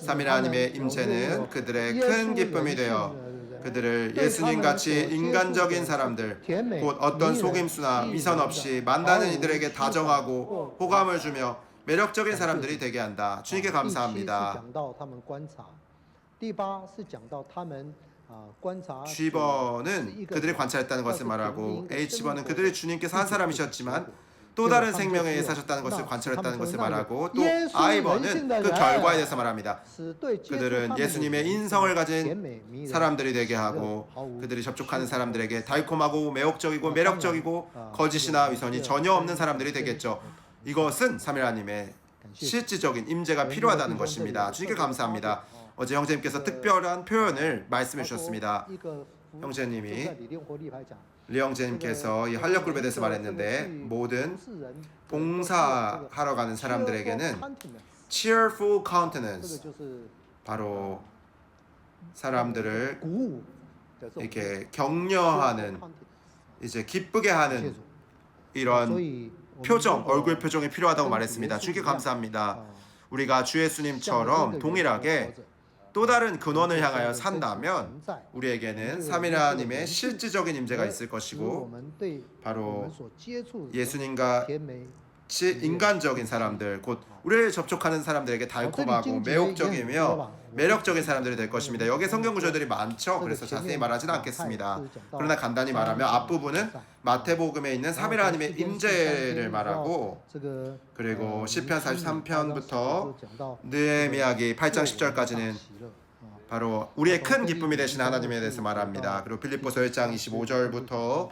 삼위 하나님의 임재는 그들의 큰 기쁨이 되어 그들을 예수님같이 인간적인 사람들, 곧 어떤 속임수나 미선 없이 만나는 이들에게 다정하고 호감을 주며 매력적인 사람들이 되게 한다. 주님께 감사합니다. G번은 그들이 관찰했다는 것을 말하고 H번은 그들이 주님께서 한 사람이셨지만 또 다른 생명에 의해 사셨다는 것을 관찰했다는 것을 말하고 또 I번은 그 결과에 대해서 말합니다. 그들은 예수님의 인성을 가진 사람들이 되게 하고 그들이 접촉하는 사람들에게 달콤하고 매혹적이고 매력적이고 거짓이나 위선이 전혀 없는 사람들이 되겠죠. 이것은 삼위 하나님의 실질적인 임재가 필요하다는 것입니다. 주님께 감사합니다. 어제 형제님께서 특별한 표현을 말씀해 주셨습니다. 형제님이 리형제님께서 이 활력그룹에 대해서 말했는데 모든 봉사하러 가는 사람들에게는 cheerful countenance, 바로 사람들을 이렇게 격려하는, 이제 기쁘게 하는 이런 표정, 얼굴 표정이 필요하다고 말했습니다. 주님께 감사합니다. 우리가 주 예수님처럼 동일하게 또 다른 근원을 향하여 산다면 우리에게는 삼위 하나님의 실질적인 임재가 있을 것이고 바로 예수님과 인간적인 사람들, 곧 우리를 접촉하는 사람들에게 달콤하고 매혹적이며 매력적인 사람들이 될 것입니다. 여기에 성경 구절들이 많죠. 그래서 자세히 말하지는 않겠습니다. 그러나 간단히 말하면 앞부분은 마태복음에 있는 삼위 하나님의 임재를 말하고, 그리고 시편 43편부터 느헤미야기 8장 10절까지는 바로 우리의 큰 기쁨이 되신 하나님에 대해서 말합니다. 그리고 빌립보서 1장 25절부터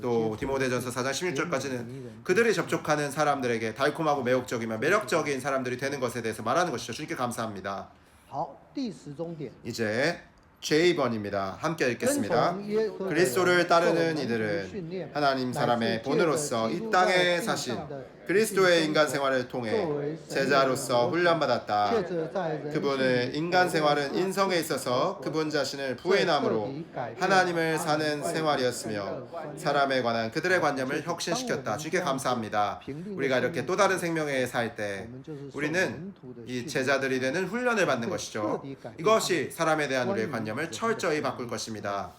또 디모데전서 4장 16절까지는 그들이 접촉하는 사람들에게 달콤하고 매혹적이며 매력적인 사람들이 되는 것에 대해서 말하는 것이죠. 주님께 감사합니다. 이제 J 번입니다. 함께 읽겠습니다. 그리스도를 따르는 이들은 하나님 사람의 본으로서 이 땅에 사신 그리스도의 인간 생활을 통해 제자로서 훈련받았다. 그분의 인간 생활은 인성에 있어서 그분 자신을 부인함으로 하나님을 사는 생활이었으며 사람에 관한 그들의 관념을 혁신시켰다. 주께 감사합니다. 우리가 이렇게 또 다른 생명에 살 때 우리는 이 제자들이 되는 훈련을 받는 것이죠. 이것이 사람에 대한 우리의 관념을 철저히 바꿀 것입니다.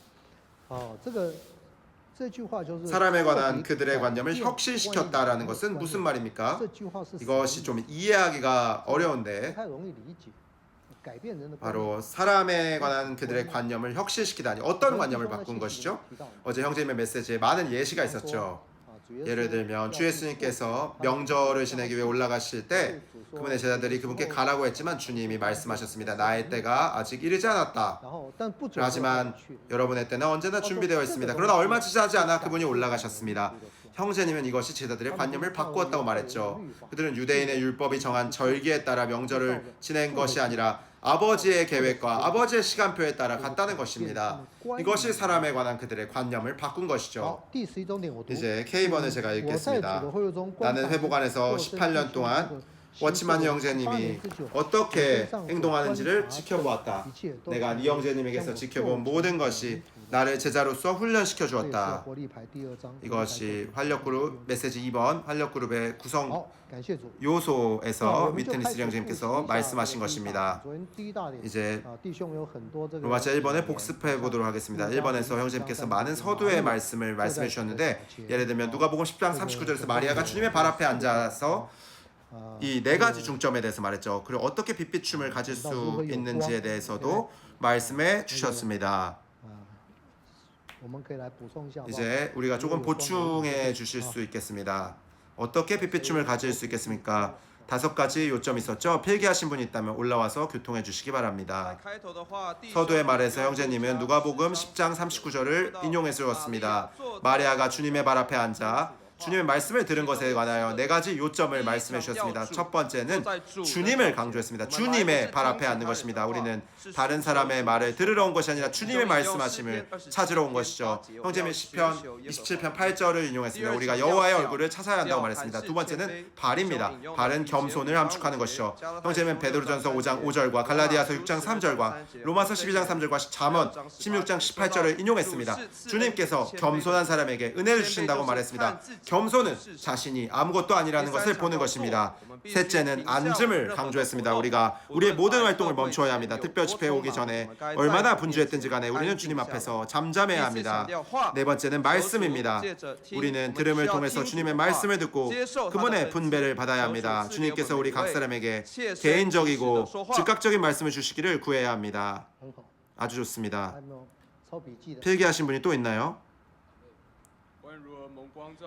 사람에 관한 그들의 관념을 혁신시켰다라는 것은 무슨 말입니까? 이것이 좀 이해하기가 어려운데 바로 사람에 관한 그들의 관념을 혁신시키다니 어떤 관념을 바꾼 것이죠? 어제 형제님의 메시지에 많은 예시가 있었죠. 예를 들면 주 예수님께서 명절을 지내기 위해 올라가실 때 그분의 제자들이 그분께 가라고 했지만 주님이 말씀하셨습니다. 나의 때가 아직 이르지 않았다. 하지만 여러분의 때는 언제나 준비되어 있습니다. 그러나 얼마 지나지 않아 그분이 올라가셨습니다. 형제님은 이것이 제자들의 관념을 바꾸었다고 말했죠. 그들은 유대인의 율법이 정한 절기에 따라 명절을 지낸 것이 아니라 아버지의 계획과 아버지의 시간표에 따라 갔다는 것입니다. 이것이 사람에 관한 그들의 관념을 바꾼 것이죠. 이제 K번을 제가 읽겠습니다. 나는 회복 안에서 18년 동안 워치만 형제님이 어떻게 행동하는지를 지켜보았다. 내가 네 형제님에게서 지켜본 모든 것이 나를 제자로서 훈련시켜 주었다. 이것이 활력그룹 메시지 2번 활력그룹의 구성 요소에서 위트니스 형제님께서 말씀하신 것입니다. 이제 로마서 1번을 복습해 보도록 하겠습니다. 1번에서 형제님께서 많은 서두의 말씀을 말씀해 주셨는데, 예를 들면 누가복음 10장 39절에서 마리아가 주님의 발 앞에 앉아서 이 네 가지 중점에 대해서 말했죠. 그리고 어떻게 빛비춤을 가질 수 있는지에 대해서도 말씀해 주셨습니다. 이제 우리가 조금 보충해 주실 수 있겠습니다. 어떻게 빛비춤을 가질 수 있겠습니까? 5가지 요점이 있었죠. 필기하신 분이 있다면 올라와서 교통해 주시기 바랍니다. 서두에 말해서 형제님은 누가복음 10장 39절을 인용해 주었습니다. 마리아가 주님의 발 앞에 앉아 주님의 말씀을 들은 것에 관하여 4가지 요점을 말씀해 주셨습니다. 첫 번째는 주님을 강조했습니다. 주님의 발 앞에 앉는 것입니다. 우리는 다른 사람의 말을 들으러 온 것이 아니라 주님의 말씀하심을 찾으러 온 것이죠. 형제님 시편 27편 8절을 인용했습니다. 우리가 여호와의 얼굴을 찾아야 한다고 말했습니다. 두 번째는 발입니다. 발은 겸손을 함축하는 것이죠. 형제님 베드로전서 5장 5절과 갈라디아서 6장 3절과 로마서 12장 3절과 잠언 16장 18절을 인용했습니다. 주님께서 겸손한 사람에게 은혜를 주신다고 말했습니다. 겸손은 자신이 아무것도 아니라는 것을 보는 것입니다. 셋째는 앉음을 강조했습니다. 우리가 우리의 모든 활동을 멈춰야 합니다. 특별 집회에 오기 전에 얼마나 분주했든지 간에 우리는 주님 앞에서 잠잠해야 합니다. 네 번째는 말씀입니다. 우리는 들음을 통해서 주님의 말씀을 듣고 그분의 분배를 받아야 합니다. 주님께서 우리 각 사람에게 개인적이고 즉각적인 말씀을 주시기를 구해야 합니다. 아주 좋습니다. 필기하신 분이 또 있나요?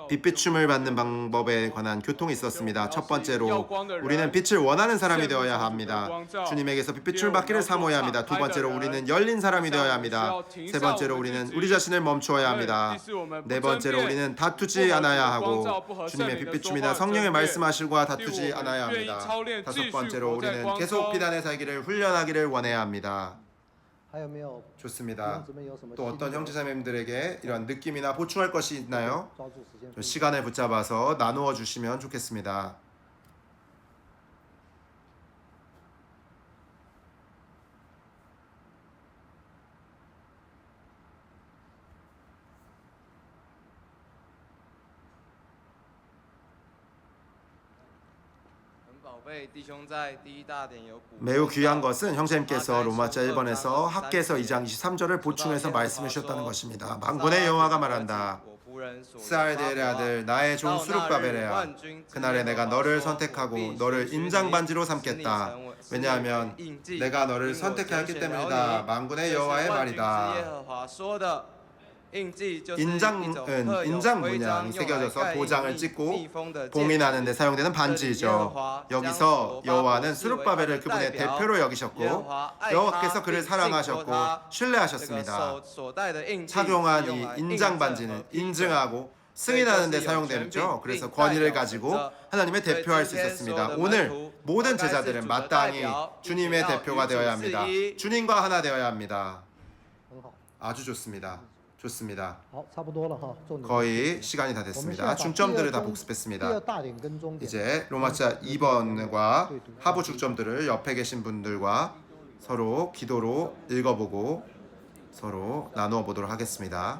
빛비춤을 받는 방법에 관한 교통이 있었습니다. 첫 번째로 우리는 빛을 원하는 사람이 되어야 합니다. 주님에게서 빛비춤을 받기를 사모해야 합니다. 두 번째로 우리는 열린 사람이 되어야 합니다. 세 번째로 우리는 우리 자신을 멈추어야 합니다. 네 번째로 우리는 다투지 않아야 하고 주님의 빛비춤이나 성령의 말씀하실과 다투지 않아야 합니다. 다섯 번째로 우리는 계속 비단의 살기를 훈련하기를 원해야 합니다. 좋습니다. 또 어떤 형제자매님들에게 이런 느낌이나 보충할 것이 있나요? 시간을 붙잡아서 나누어 주시면 좋겠습니다. 매우 귀한 것은 형제님께서 로마자 1번에서 학개서 2장 23절을 보충해서 말씀해 주셨다는 것입니다. 만군의 여호와가 말한다. 스알디엘의 아들 나의 종 수룹바벨이야. 그날에 내가 너를 선택하고 너를 인장반지로 삼겠다. 왜냐하면 내가 너를 선택하였기 때문이다. 만군의 여호와의 말이다. 인장 문양이 새겨져서 도장을 찍고 봉인하는 데 사용되는 반지이죠. 여기서 여호와는 스룹바벨을 그분의 대표로 여기셨고 여호와께서 그를 사랑하셨고 신뢰하셨습니다. 착용한 이 인장 반지는 인증하고 승인하는 데 사용되죠. 그래서 권위를 가지고 하나님의 대표할 수 있었습니다. 오늘 모든 제자들은 마땅히 주님의 대표가 되어야 합니다. 주님과 하나 되어야 합니다. 아주 좋습니다. 좋습니다. 거의 시간이 다 됐습니다. 중점들을 다 복습했습니다. 이제 로마자 2번과 하부 중점들을 옆에 계신 분들과 서로 기도로 읽어보고 서로 나누어 보도록 하겠습니다.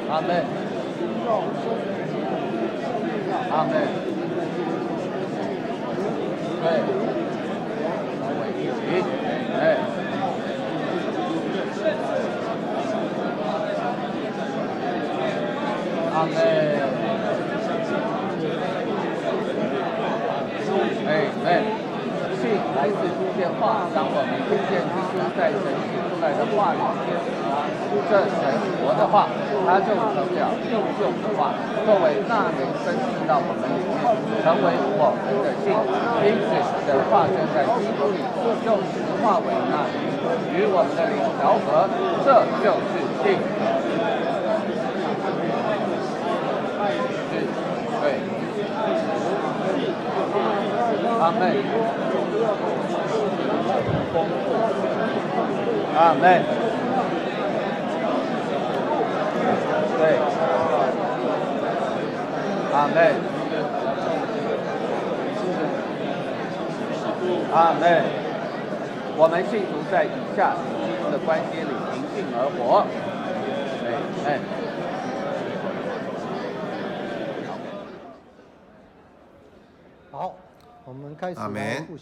아멘. 아멘. 네. 네. 아멘. 아멘. 信来自听见话，当我们听见基督在神写出来的话语，这神活的话，它就成了应用的话，作为那人生进到我们里面，成为我们的信。因此，神化身在基督里，用实化为那灵，与我们的灵调和，这就是信。对。阿门。阿门。对。阿门。阿门。我们信徒在以下基督的关系里凭信而活。对。好。아멘.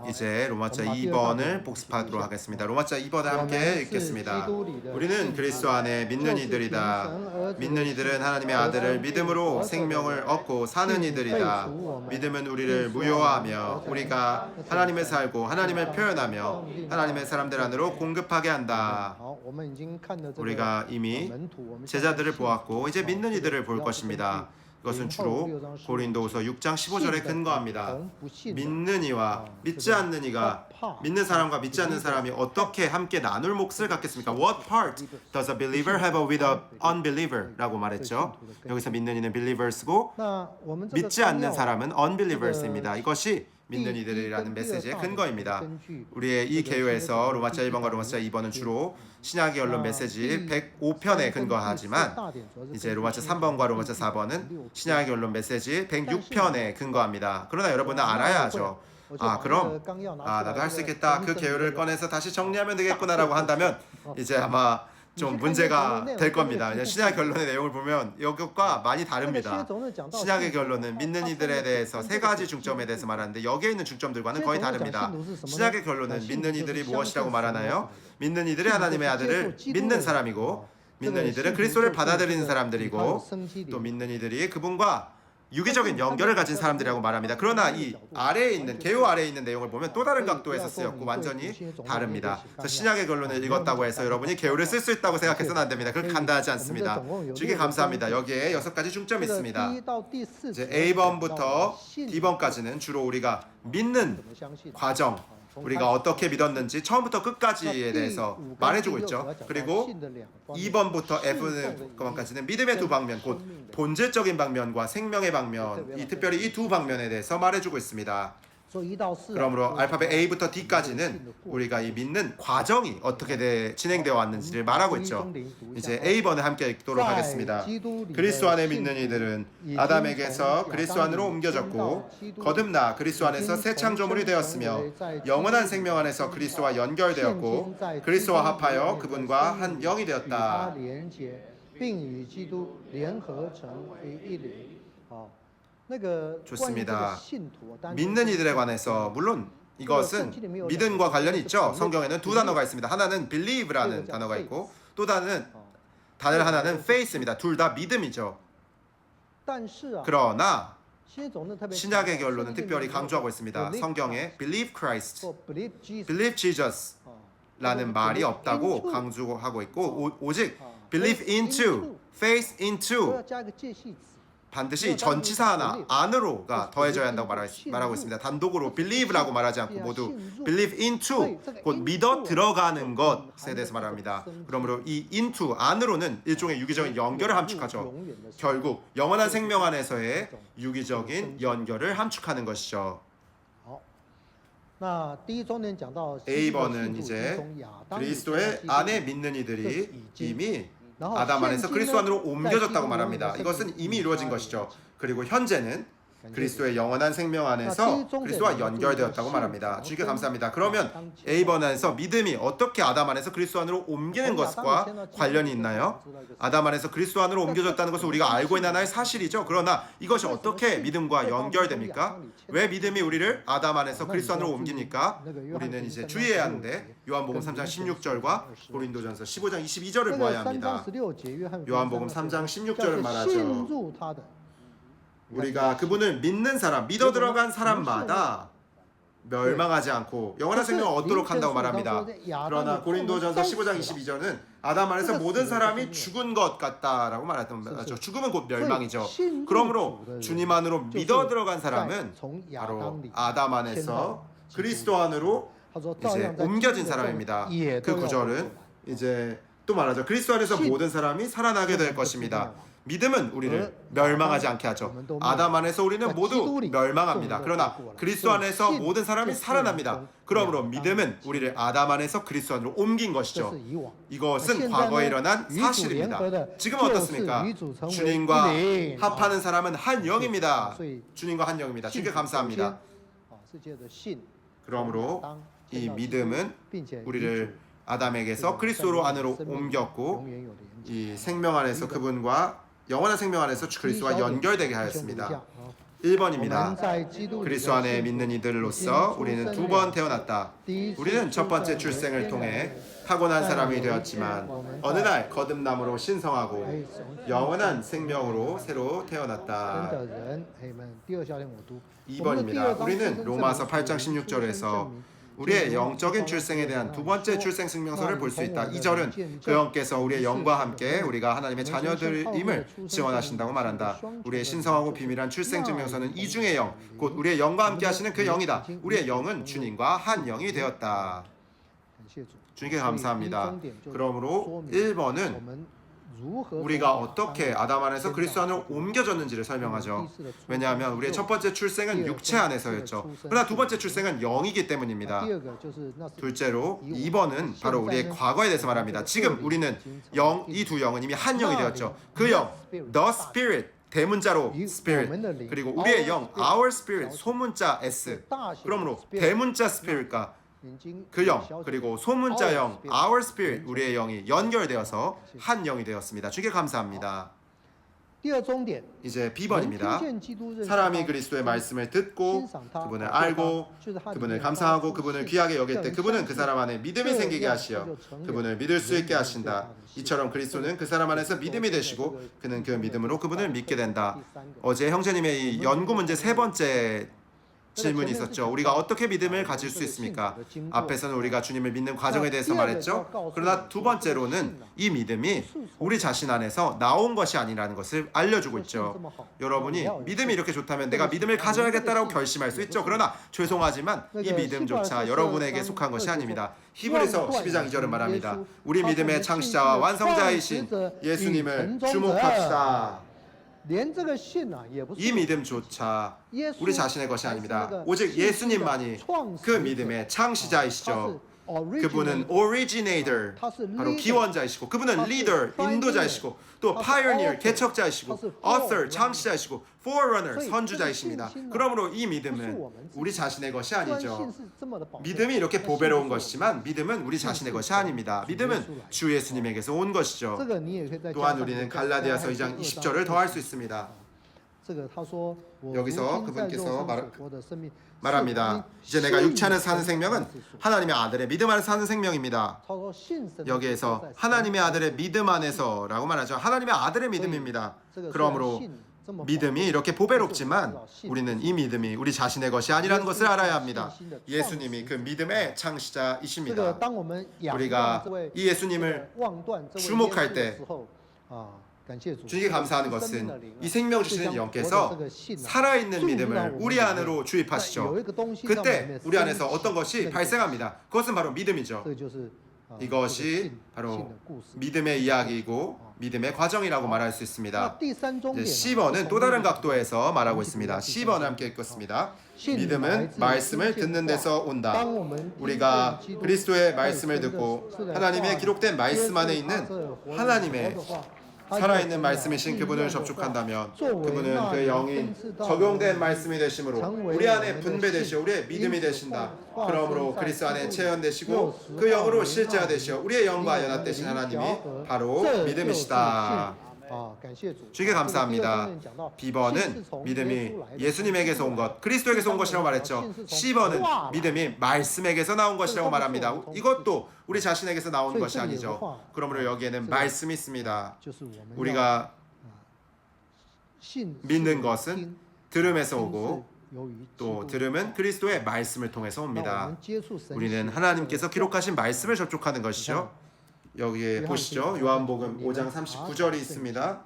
이제 로마자 2번을 복습하도록 하겠습니다. 로마자 2번을 함께 읽겠습니다. 우리는 그리스도 안에 믿는 이들이다. 믿는 이들은 하나님의 아들을 믿음으로 생명을 얻고 사는 이들이다. 믿음은 우리를 무효화하며 우리가 하나님을 살고 하나님을 표현하며 하나님의 사람들 안으로 공급하게 한다. 우리가 이미 제자들을 보았고 이제 믿는 이들을 볼 것입니다. 이것은 주로 고린도후서 6장 15절에 근거합니다. 믿는 이와 믿지 않는 이가 믿는 사람과 믿지 않는 사람이 어떻게 함께 나눌 몫을 갖겠습니까? What part does a believer have with an unbeliever? 라고 말했죠. 여기서 믿는 이는 believers고 믿지 않는 사람은 unbelievers입니다. 이것이 믿는 이들이라는 메시지의 근거입니다. 우리의 이 개요에서 로마자 1번과 로마자 2번은 주로 신약의 언론 메시지 105편에 근거하지만 이제 로마자 3번과 로마자 4번은 신약의 언론 메시지 106편에 근거합니다. 그러나 여러분은 알아야 하죠. 그럼 나도 할 수 있겠다. 그 개요를 꺼내서 다시 정리하면 되겠구나라고 한다면 이제 아마 좀 문제가 될 겁니다. 신약 결론의 내용을 보면 이것과 많이 다릅니다. 신약의 결론은 믿는 이들에 대해서 세 가지 중점에 대해서 말하는데 여기에 있는 중점들과는 거의 다릅니다. 신약의 결론은 믿는 이들이 무엇이라고 말하나요? 믿는 이들이 하나님의 아들을 믿는 사람이고 믿는 이들은 그리스도를 받아들이는 사람들이고 또 믿는 이들이 그분과 유기적인 연결을 가진 사람들이라고 말합니다. 그러나 이 아래에 있는 개요 아래에 있는 내용을 보면 또 다른 각도에서 쓰였고 완전히 다릅니다. 그래서 신약의 결론을 읽었다고 해서 여러분이 개요를 쓸 수 있다고 생각해서는 안 됩니다. 그렇게 간단하지 않습니다. 주기 감사합니다. 여기에 6가지 중점이 있습니다. 이제 A번부터 D번까지는 주로 우리가 믿는 과정, 우리가 어떻게 믿었는지 처음부터 끝까지에 대해서 말해주고 있죠. 그리고 2번부터 F번까지는 믿음의 두 방면, 곧 본질적인 방면과 생명의 방면, 특별히 이 두 방면에 대해서 말해주고 있습니다. 그러므로 알파벳 A부터 D까지는 우리가 이 믿는 과정이 어떻게 진행되어 왔는지를 말하고 있죠. 이제 A번을 함께 읽도록 하겠습니다. 그리스도 안에 믿는 이들은 아담에게서 그리스도 안으로 옮겨졌고 거듭나 그리스도 안에서 새 창조물이 되었으며 영원한 생명 안에서 그리스도와 연결되었고 그리스도와 합하여 그분과 한 영이 되었다. 좋습니다. 믿는 이들에 관해서 물론 이것은 믿음과 관련이 있죠. 성경에는 두 단어가 있습니다. 하나는 believe라는 단어가 있고 또 다른 하나는 faith입니다. 둘 다 믿음이죠. 그러나 신약의 결론은 특별히 강조하고 있습니다. 성경에 believe Christ, believe Jesus 라는 말이 없다고 강조하고 있고 오직 believe into, faith into 반드시 전치사 하나 안으로가 더해져야 한다고 말하고 있습니다. 단독으로 believe라고 말하지 않고 모두 believe into 곧 믿어 들어가는 것에 대해서 말합니다. 그러므로 이 into 안으로는 일종의 유기적인 연결을 함축하죠. 결국 영원한 생명 안에서의 유기적인 연결을 함축하는 것이죠. A번은 이제 그리스도의 안에 믿는 이들이 이미 아담 안에서 그리스도 안으로 옮겨졌다고 말합니다. 이것은 이미 이루어진 것이죠. 그리고 현재는 그리스도의 영원한 생명 안에서 그리스도와 연결되었다고 말합니다. 주님께 감사합니다. 그러면 A번에서 믿음이 어떻게 아담 안에서 그리스도 안으로 옮기는 것과 관련이 있나요? 아담 안에서 그리스도 안으로 옮겨졌다는 것은 우리가 알고 있는 하나의 사실이죠. 그러나 이것이 어떻게 믿음과 연결됩니까? 왜 믿음이 우리를 아담 안에서 그리스도 안으로 옮깁니까? 우리는 이제 주의해야 하는데 요한복음 3장 16절과 고린도전서 15장 22절을 보아야 합니다. 요한복음 3장 16절을 말하죠. 우리가 그분을 믿는 사람, 믿어 들어간 사람마다 멸망하지 않고 영원한 생명을 얻도록 한다고 말합니다. 그러나 고린도전서 15장 22절은 아담 안에서 모든 사람이 죽은 것 같다라고 말했던 거죠. 죽음은 곧 멸망이죠. 그러므로 주님 안으로 믿어 들어간 사람은 바로 아담 안에서 그리스도 안으로 이제 옮겨진 사람입니다. 그 구절은 이제 또 말하죠. 그리스도 안에서 모든 사람이 살아나게 될 것입니다. 믿음은 우리를 멸망하지 않게 하죠. 아담 안에서 우리는 모두 멸망합니다. 그러나 그리스도 안에서 모든 사람이 살아납니다. 그러므로 믿음은 우리를 아담 안에서 그리스도 안으로 옮긴 것이죠. 이것은 과거에 일어난 사실입니다. 지금은 어떻습니까? 주님과 합하는 사람은 한 영입니다. 주님과 한 영입니다. 주님께 감사합니다. 그러므로 이 믿음은 우리를 아담에게서 그리스도 안으로 옮겼고 이 생명 안에서 그분과 영원한 생명 안에서 그리스도와 연결되게 하였습니다. 1번입니다. 그리스도 안에 믿는 이들로서 우리는 두 번 태어났다. 우리는 첫 번째 출생을 통해 타고난 사람이 되었지만 어느 날 거듭남으로 신성하고 영원한 생명으로 새로 태어났다. 2번입니다. 우리는 로마서 8장 16절에서 우리의 영적인 출생에 대한 두 번째 출생 증명서를 볼 수 있다. 2절은 그 영께서 우리의 영과 함께 우리가 하나님의 자녀들임을 증언하신다고 말한다. 우리의 신성하고 비밀한 출생 증명서는 이중의 영, 곧 우리의 영과 함께 하시는 그 영이다. 우리의 영은 주님과 한 영이 되었다. 주님께 감사합니다. 그러므로 1번은 우리가 어떻게 아담 안에서 그리스도 안으로 옮겨졌는지를 설명하죠. 왜냐하면 우리의 첫 번째 출생은 육체 안에서였죠. 그러나 두 번째 출생은 영이기 때문입니다. 둘째로 2번은 바로 우리의 과거에 대해서 말합니다. 지금 우리는 이 두 영은 이미 한 영이 되었죠. 그 영, the spirit, 대문자로 spirit, 그리고 우리의 영, our spirit, 소문자 s. 그러므로 대문자 spirit과 그 영, 그리고 소문자 영, our spirit, 우리의 영이 연결되어서 한 영이 되었습니다. 주께 감사합니다. 이제 B번입니다. 사람이 그리스도의 말씀을 듣고 그분을 알고 그분을 감사하고 그분을 귀하게 여길 때 그분은 그 사람 안에 믿음이 생기게 하시어 그분을 믿을 수 있게 하신다. 이처럼 그리스도는 그 사람 안에서 믿음이 되시고 그는 그 믿음으로 그분을 믿게 된다. 어제 형제님의 이 연구 문제 세 번째 질문이 있었죠. 우리가 어떻게 믿음을 가질 수 있습니까? 앞에서는 우리가 주님을 믿는 과정에 대해서 말했죠. 그러나 두 번째로는 이 믿음이 우리 자신 안에서 나온 것이 아니라는 것을 알려주고 있죠. 여러분이 믿음이 이렇게 좋다면 내가 믿음을 가져야겠다라고 결심할 수 있죠. 그러나 죄송하지만 이 믿음조차 여러분에게 속한 것이 아닙니다. 히브리서 12장 2절은 말합니다. 우리 믿음의 창시자와 완성자이신 예수님을 주목합시다. 이 믿음조차 우리 자신의 것이 아닙니다. 오직 예수님만이 그 믿음의 창시자이시죠. 그분은 originator, 바로 기원자이시고 그분은 leader, 인도자이시고 또 pioneer, 개척자이시고 author, 창시자이시고 forerunner, 선주자이십니다. 그러므로 이 믿음은 우리 자신의 것이 아니죠. 믿음이 이렇게 보배로운 것이지만 믿음은 우리 자신의 것이 아닙니다. 믿음은 주 예수님에게서 온 것이죠. 또한 우리는 갈라디아서 2장 20절을 더할 수 있습니다. 여기서 그분께서 말합니다. 이제 내가 육체 안에 사는 생명은 하나님의 아들의 믿음 안에 사는 생명입니다. 여기에서 하나님의 아들의 믿음 안에서라고 말하죠. 하나님의 아들의 믿음입니다. 그러므로 믿음이 이렇게 보배롭지만 우리는 이 믿음이 우리 자신의 것이 아니라는 것을 알아야 합니다. 예수님이 그 믿음의 창시자이십니다. 우리가 이 예수님을 주목할 때 주님께 감사하는 것은 이 생명 주시는 영께서 살아있는 믿음을 우리 안으로 주입하시죠. 그때 우리 안에서 어떤 것이 발생합니다. 그것은 바로 믿음이죠. 이것이 바로 믿음의 이야기이고 믿음의 과정이라고 말할 수 있습니다. 10번은 또 다른 각도에서 말하고 있습니다. 10번을 함께 읽겠습니다. 믿음은 말씀을 듣는 데서 온다. 우리가 그리스도의 말씀을 듣고 하나님의 기록된 말씀 안에 있는 하나님의 살아있는 말씀이신 그분을 접촉한다면 그분은 그 영이 적용된 말씀이 되심으로 우리 안에 분배되시어 우리의 믿음이 되신다. 그러므로 그리스도 안에 체현되시고 그 영으로 실제화되시어 우리의 영과 연합되신 하나님이 바로 믿음이시다. 주께 감사합니다. B번은 믿음이 예수님에게서 온 것, 그리스도에게서 온 것이라고 말했죠. C번은 믿음이 말씀에게서 나온 것이라고 말합니다. 이것도 우리 자신에게서 나온 것이 아니죠. 그러므로 여기에는 말씀이 있습니다. 우리가 믿는 것은 들음에서 오고 또 들음은 그리스도의 말씀을 통해서 옵니다. 우리는 하나님께서 기록하신 말씀을 접촉하는 것이죠. 여기에 보시죠. 요한복음 5장 39절이 있습니다.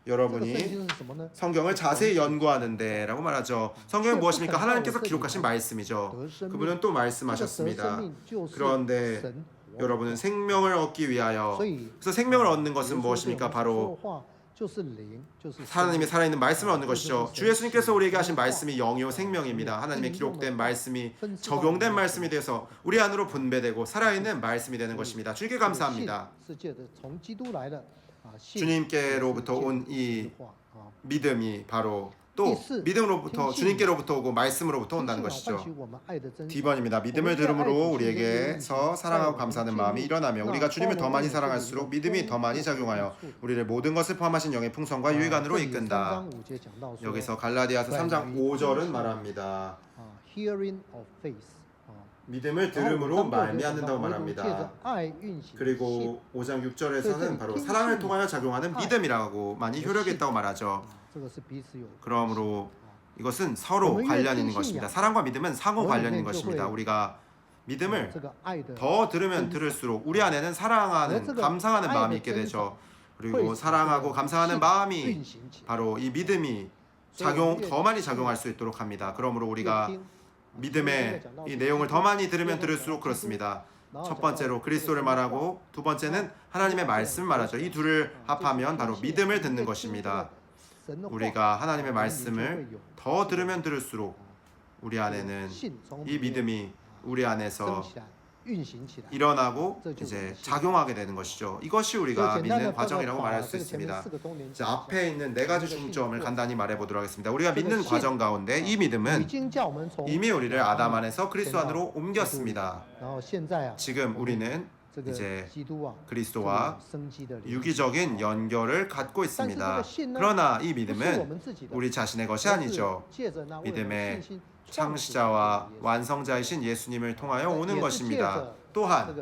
여러분이 성경을 자세히 연구하는데 라고 말하죠. 성경은 무엇입니까? 하나님께서 기록하신 말씀이죠. 그분은 또 말씀하셨습니다. 그런데 여러분은 생명을 얻기 위하여, 그래서 생명을 얻는 것은 무엇입니까? 바로 하나님의 살아있는 말씀을 얻는 것이죠. 주 예수님께서 우리에게 하신 말씀이 영이요 생명입니다. 하나님의 기록된 말씀이 적용된 말씀이 되어서 우리 안으로 분배되고 살아있는 말씀이 되는 것입니다. 주님께 감사합니다. 주님께로부터 온 이 믿음이 바로 또 믿음으로부터 주님께로부터 오고 말씀으로부터 온다는 것이죠. D번입니다. 믿음을 들음으로 우리에게서 사랑하고 감사하는 마음이 일어나며 우리가 주님을 더 많이 사랑할수록 믿음이 더 많이 작용하여 우리를 모든 것을 포함하신 영의 풍성과 유익안으로 이끈다. 여기서 갈라디아서 3장 5절은 말합니다. 믿음을 들음으로 말미암는다고 말합니다. 그리고 5장 6절에서는 바로 사랑을 통하여 작용하는 믿음이라고 많이 효력이 있다고 말하죠. 그러므로 이것은 서로 관련 있는 것입니다. 사랑과 믿음은 상호 관련 있는 것입니다. 우리가 믿음을 더 들으면 들을수록 우리 안에는 사랑하는, 감사하는 마음이 있게 되죠. 그리고 사랑하고 감사하는 마음이 바로 이 믿음이 더 많이 작용할 수 있도록 합니다. 그러므로 우리가 믿음의 이 내용을 더 많이 들으면 들을수록 그렇습니다. 첫 번째로 그리스도를 말하고 두 번째는 하나님의 말씀을 말하죠. 이 둘을 합하면 바로 믿음을 듣는 것입니다. 우리가 하나님의 말씀을 더 들으면 들을수록 우리 안에는 이 믿음이 우리 안에서 일어나고 이제 작용하게 되는 것이죠. 이것이 우리가 믿는 과정이라고 말할 수 있습니다. 자, 앞에 있는 네 가지 중점을 간단히 말해보도록 하겠습니다. 우리가 믿는 과정 가운데 이 믿음은 이미 우리를 아담 안에서 그리스도 안으로 옮겼습니다. 지금 우리는 이제 그리스도와 유기적인 연결을 갖고 있습니다. 그러나 이 믿음은 우리 자신의 것이 아니죠. 믿음의 창시자와 완성자이신 예수님을 통하여 오는 것입니다. 또한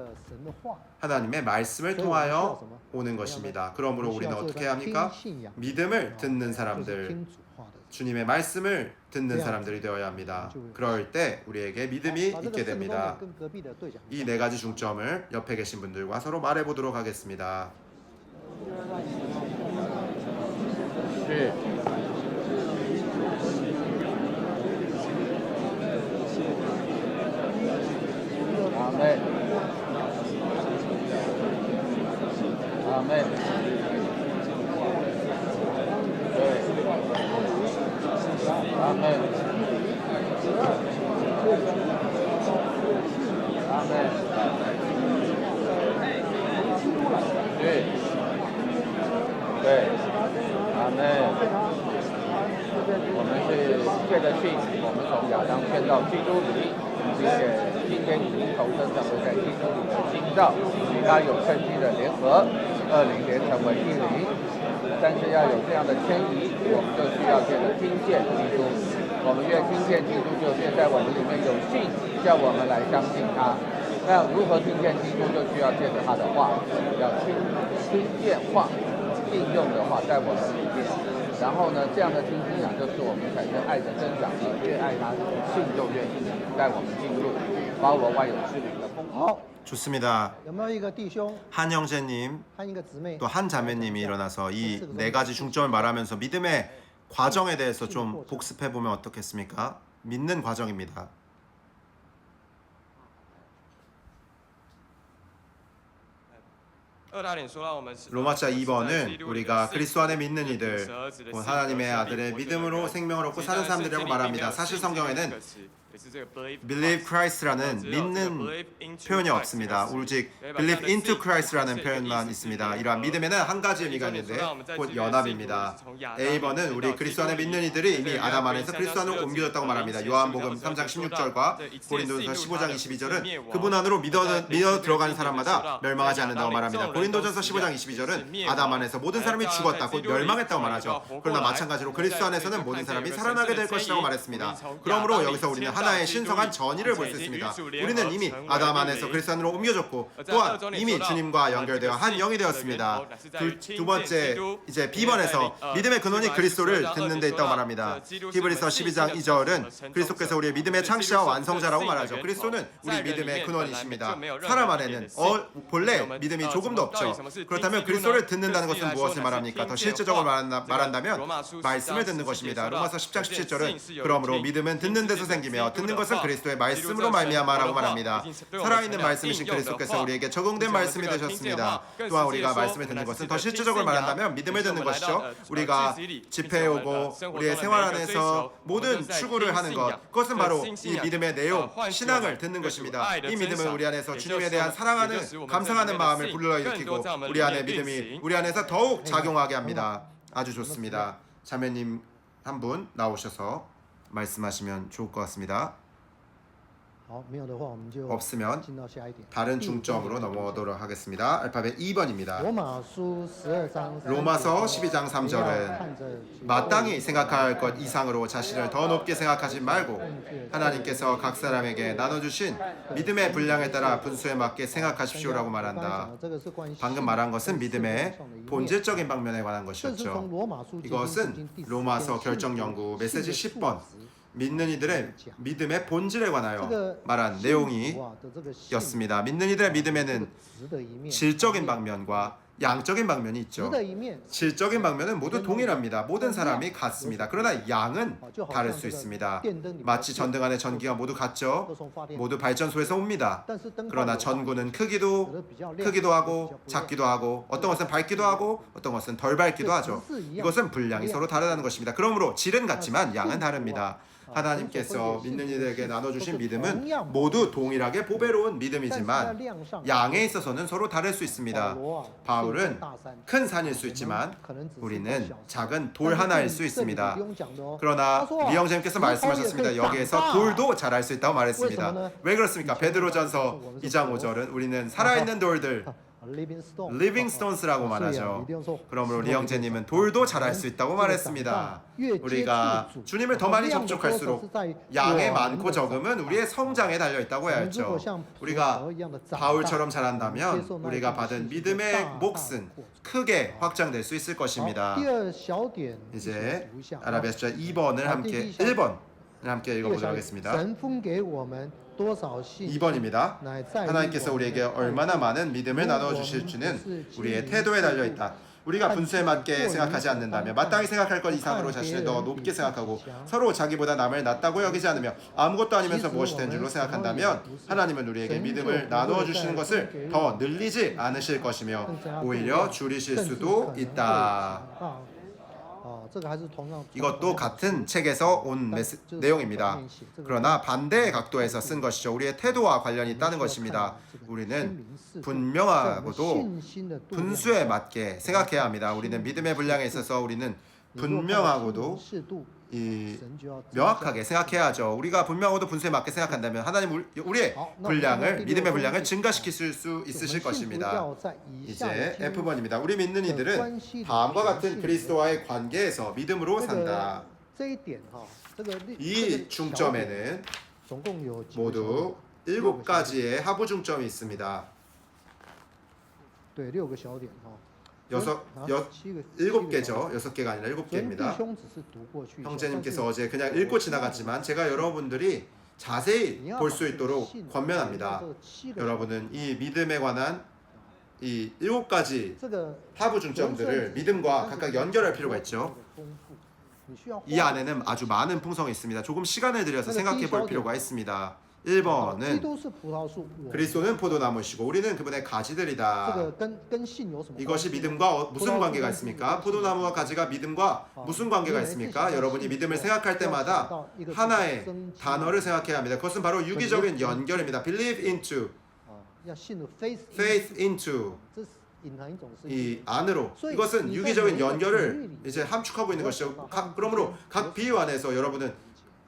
하나님의 말씀을 통하여 오는 것입니다. 그러므로 우리는 어떻게 해야 합니까? 믿음을 듣는 사람들, 주님의 말씀을 듣는 사람들이 되어야 합니다. 그럴 때 우리에게 믿음이 있게 됩니다. 이 네 가지 중점을 옆에 계신 분들과 서로 말해보도록 하겠습니다. 아멘. 아멘. 아멘. 아멘. 네. 네. 아멘. 我们是借着信，我们从亚当迁到基督里，并且今天已经投身成为在基督里的新造，与他有圣经的联合，20年成为一灵。但是要有这样的迁移，我们就需要借着听见基督。我们越听见基督，就越在我们里面有信，叫我们来相信他。那如何听见基督，就需要借着他的话，要听见话，应用的话在我们里面。然后呢，这样的听信仰就是我们产生爱的增长，越爱他，信就越硬，带我们进入包罗万有之灵的丰富。 좋습니다. 有没有一个弟兄 한 형제님 和一个姊妹 또 한 자매님이 일어나서 이 네 가지 중점을 말하면서 믿음의 과정에 대해서 좀 복습해 보면 어떻겠습니까? 믿는 과정입니다. 로마자 2번은 우리가 그리스도 안에 믿는 이들, 곧 하나님의 아들의 믿음으로 생명을 얻고 사는 사람들이라고 말합니다. 사실 성경에는 believe Christ라는 믿는 표현이 없습니다. 오직 believe into Christ라는 표현만 있습니다. 이러한 믿음에는 한 가지 의미가 있는데 곧 연합입니다. A번은 우리 그리스도 안에 믿는 이들이 이미 아담 안에서 그리스도 안으로 옮겨졌다고 말합니다. 요한복음 3장 16절과 고린도전서 15장 22절은 그분 안으로 믿어 들어가는 사람마다 멸망하지 않는다고 말합니다. 고린도전서 15장 22절은 아담 안에서 모든 사람이 죽었다, 곧 멸망했다고 말하죠. 그러나 마찬가지로 그리스도 안에서는 모든 사람이 살아나게 될 것이라고 말했습니다. 그러므로 여기서 우리는 하나의 신성한 전의를 볼 수 있습니다. 우리는 이미 아담 안에서 그리스도 안으로 옮겨졌고 또한 이미 주님과 연결되어 한 영이 되었습니다. 두 번째 이제 B번에서 믿음의 근원이 그리스도를 듣는 데 있다고 말합니다. 히브리서 12장 2절은 그리스도께서 우리의 믿음의 창시와 완성자라고 말하죠. 그리스도는 우리 믿음의 근원이십니다. 사람 안에는 본래 믿음이 조금도 없죠. 그렇다면 그리스도를 듣는다는 것은 무엇을 말합니까? 더 실제적으로 말한다면 말씀을 듣는 것입니다. 로마서 10장 17절은 그러므로 믿음은 듣는 데서 생기며 듣는 것은 그리스도의 말씀으로 말미암아라고 말합니다. 살아있는 말씀이신 그리스도께서 우리에게 적용된 말씀이 되셨습니다. 또한 우리가 말씀을 듣는 것은 더 실질적으로 말한다면 믿음을 듣는 것이죠. 우리가 집회에 오고 우리의 생활 안에서 모든 추구를 하는 것, 그것은 바로 이 믿음의 내용, 신앙을 듣는 것입니다. 이 믿음은 우리 안에서 주님에 대한 사랑하는, 감상하는 마음을 불러일으키고 우리 안에 믿음이 우리 안에서 더욱 작용하게 합니다. 아주 좋습니다. 자매님 한 분 나오셔서 말씀하시면 좋을 것 같습니다. 없으면 다른 중점으로 넘어가도록 하겠습니다. 알파벳 2번입니다. 로마서 12장 3절은 마땅히 생각할 것 이상으로 자신을 더 높게 생각하지 말고 하나님께서 각 사람에게 나눠주신 믿음의 분량에 따라 분수에 맞게 생각하십시오라고 말한다. 방금 말한 것은 믿음의 본질적인 방면에 관한 것이었죠. 이것은 로마서 결정연구 메시지 10번 믿는 이들의 믿음의 본질에 관하여 말한 내용이었습니다. 믿는 이들의 믿음에는 질적인 방면과 양적인 방면이 있죠. 질적인 방면은 모두 동일합니다. 모든 사람이 같습니다. 그러나 양은 다를 수 있습니다. 마치 전등 안에 전기가 모두 같죠. 모두 발전소에서 옵니다. 그러나 전구는 크기도 하고 작기도 하고 어떤 것은 밝기도 하고 어떤 것은 덜 밝기도 하죠. 이것은 분량이 서로 다르다는 것입니다. 그러므로 질은 같지만 양은 다릅니다. 하나님께서 믿는 이들에게 나눠주신 믿음은 모두 동일하게 보배로운 믿음이지만 양에 있어서는 서로 다를 수 있습니다. 바울은 큰 산일 수 있지만 우리는 작은 돌 하나일 수 있습니다. 그러나 리형제님께서 말씀하셨습니다. 여기에서 돌도 자랄 수 있다고 말했습니다. 왜 그렇습니까? 베드로전서 2장 5절은 우리는 살아있는 돌들 리빙 스톤스라고 말하죠. 그러므로 리형제님은 돌도 자랄 수 있다고 말했습니다. 우리가 주님을 더 많이 접촉할수록 양의 많고 적음은 우리의 성장에 달려있다고 해야 했죠. 우리가 바울처럼 자란다면 우리가 받은 믿음의 몫은 크게 확장될 수 있을 것입니다. 이제 아라비아 숫자 2번을 함께 1번을 함께 읽어보도록 하겠습니다. 2번입니다. 하나님께서 우리에게 얼마나 많은 믿음을 나눠주실지는 우리의 태도에 달려있다. 우리가 분수에 맞게 생각하지 않는다면 마땅히 생각할 것 이상으로 자신을 더 높게 생각하고 서로 자기보다 남을 낫다고 여기지 않으며 아무것도 아니면서 무엇이 된 줄로 생각한다면 하나님은 우리에게 믿음을 나누어 주시는 것을 더 늘리지 않으실 것이며 오히려 줄이실 수도 있다. 이것도 같은 책에서 온 내용입니다. 그러나 반대의 각도에서 쓴 것이죠. 우리의 태도와 관련이 있다는 것입니다. 우리는 분명하고도 분수에 맞게 생각해야 합니다. 우리는 믿음의 분량에 있어서 우리는 분명하고도 이 명확하게 생각해야죠. 우리가 분명하고도 분수에 맞게 생각한다면 하나님 우리의 분량을 믿음의 분량을 증가시킬 수 있으실 것입니다. 이제 F번입니다. 우리 믿는 이들은 다음과 같은 그리스도와의 관계에서 믿음으로 산다. 이 중점에는 모두 7가지의 하부 중점이 있습니다. 7개죠. 6개가 아니라 7개입니다. 형제님께서 어제 그냥 읽고 지나갔지만 제가 여러분들이 자세히 볼 수 있도록 권면합니다. 여러분은 이 믿음에 관한 이 7가지 하부 중점들을 믿음과 각각 연결할 필요가 있죠. 이 안에는 아주 많은 풍성이 있습니다. 조금 시간을 들여서 생각해 볼 필요가 있습니다. 1번은 그리스도는 포도나무시고 우리는 그분의 가지들이다. 이것이 믿음과 무슨 관계가 있습니까? 포도나무와 가지가 믿음과 무슨 관계가 있습니까? 여러분이 믿음을 생각할 때마다 하나의 단어를 생각해야 합니다. 그것은 바로 유기적인 연결입니다. Believe into, faith into. 이 안으로 이것은 유기적인 연결을 이제 함축하고 있는 것이죠. 그러므로 각 비유 안에서 여러분은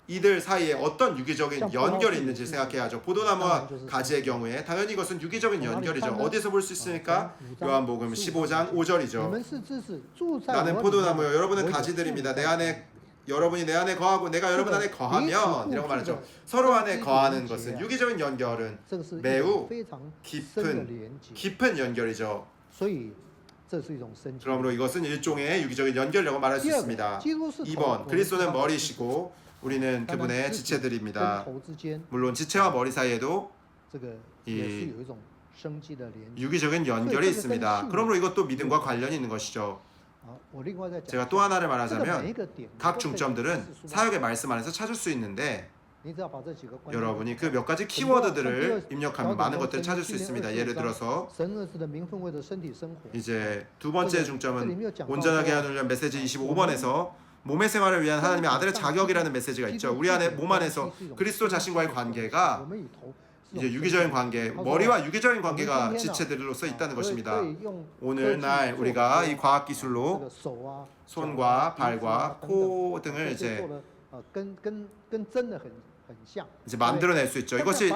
이들 사이에 어떤 유기적인 연결이 있는지 생각해야죠. 포도나무와 가지의 경우에 당연히 이것은 유기적인 연결이죠. 어디서 볼 수 있습니까? 요한복음 15장 5절이죠. 나는 포도나무요 여러분은 가지들입니다. 여러분이 내 안에 거하고 내가 여러분 안에 거하면 이라고 말하죠. 서로 안에 거하는 것은 유기적인 연결은 매우 깊은 연결이죠. 그러므로 이것은 일종의 유기적인 연결이라고 말할 수 있습니다. 2번 그리스도는 머리시고 우리는 그분의 지체들입니다. 물론 지체와 머리 사이에도 이 유기적인 연결이 있습니다. 그러므로 이것도 믿음과 관련이 있는 것이죠. 제가 또 하나를 말하자면 각 중점들은 사역의 말씀 안에서 찾을 수 있는데 여러분이 그 몇 가지 키워드들을 입력하면 많은 것들을 찾을 수 있습니다. 예를 들어서 이제 두 번째 중점은 온전하게 하는 훈련 메시지 25번에서 몸의 생활을 위한 하나님의 아들의 자격이라는 메시지가 있죠. 우리 안에 몸 안에서 그리스도 자신과의 관계가 이제 유기적인 관계, 머리와 유기적인 관계가 지체들로서 있다는 것입니다. 오늘날 우리가 이 과학 기술로 손과 발과 코 등을 이제 만들어낼 수 있죠. 이것이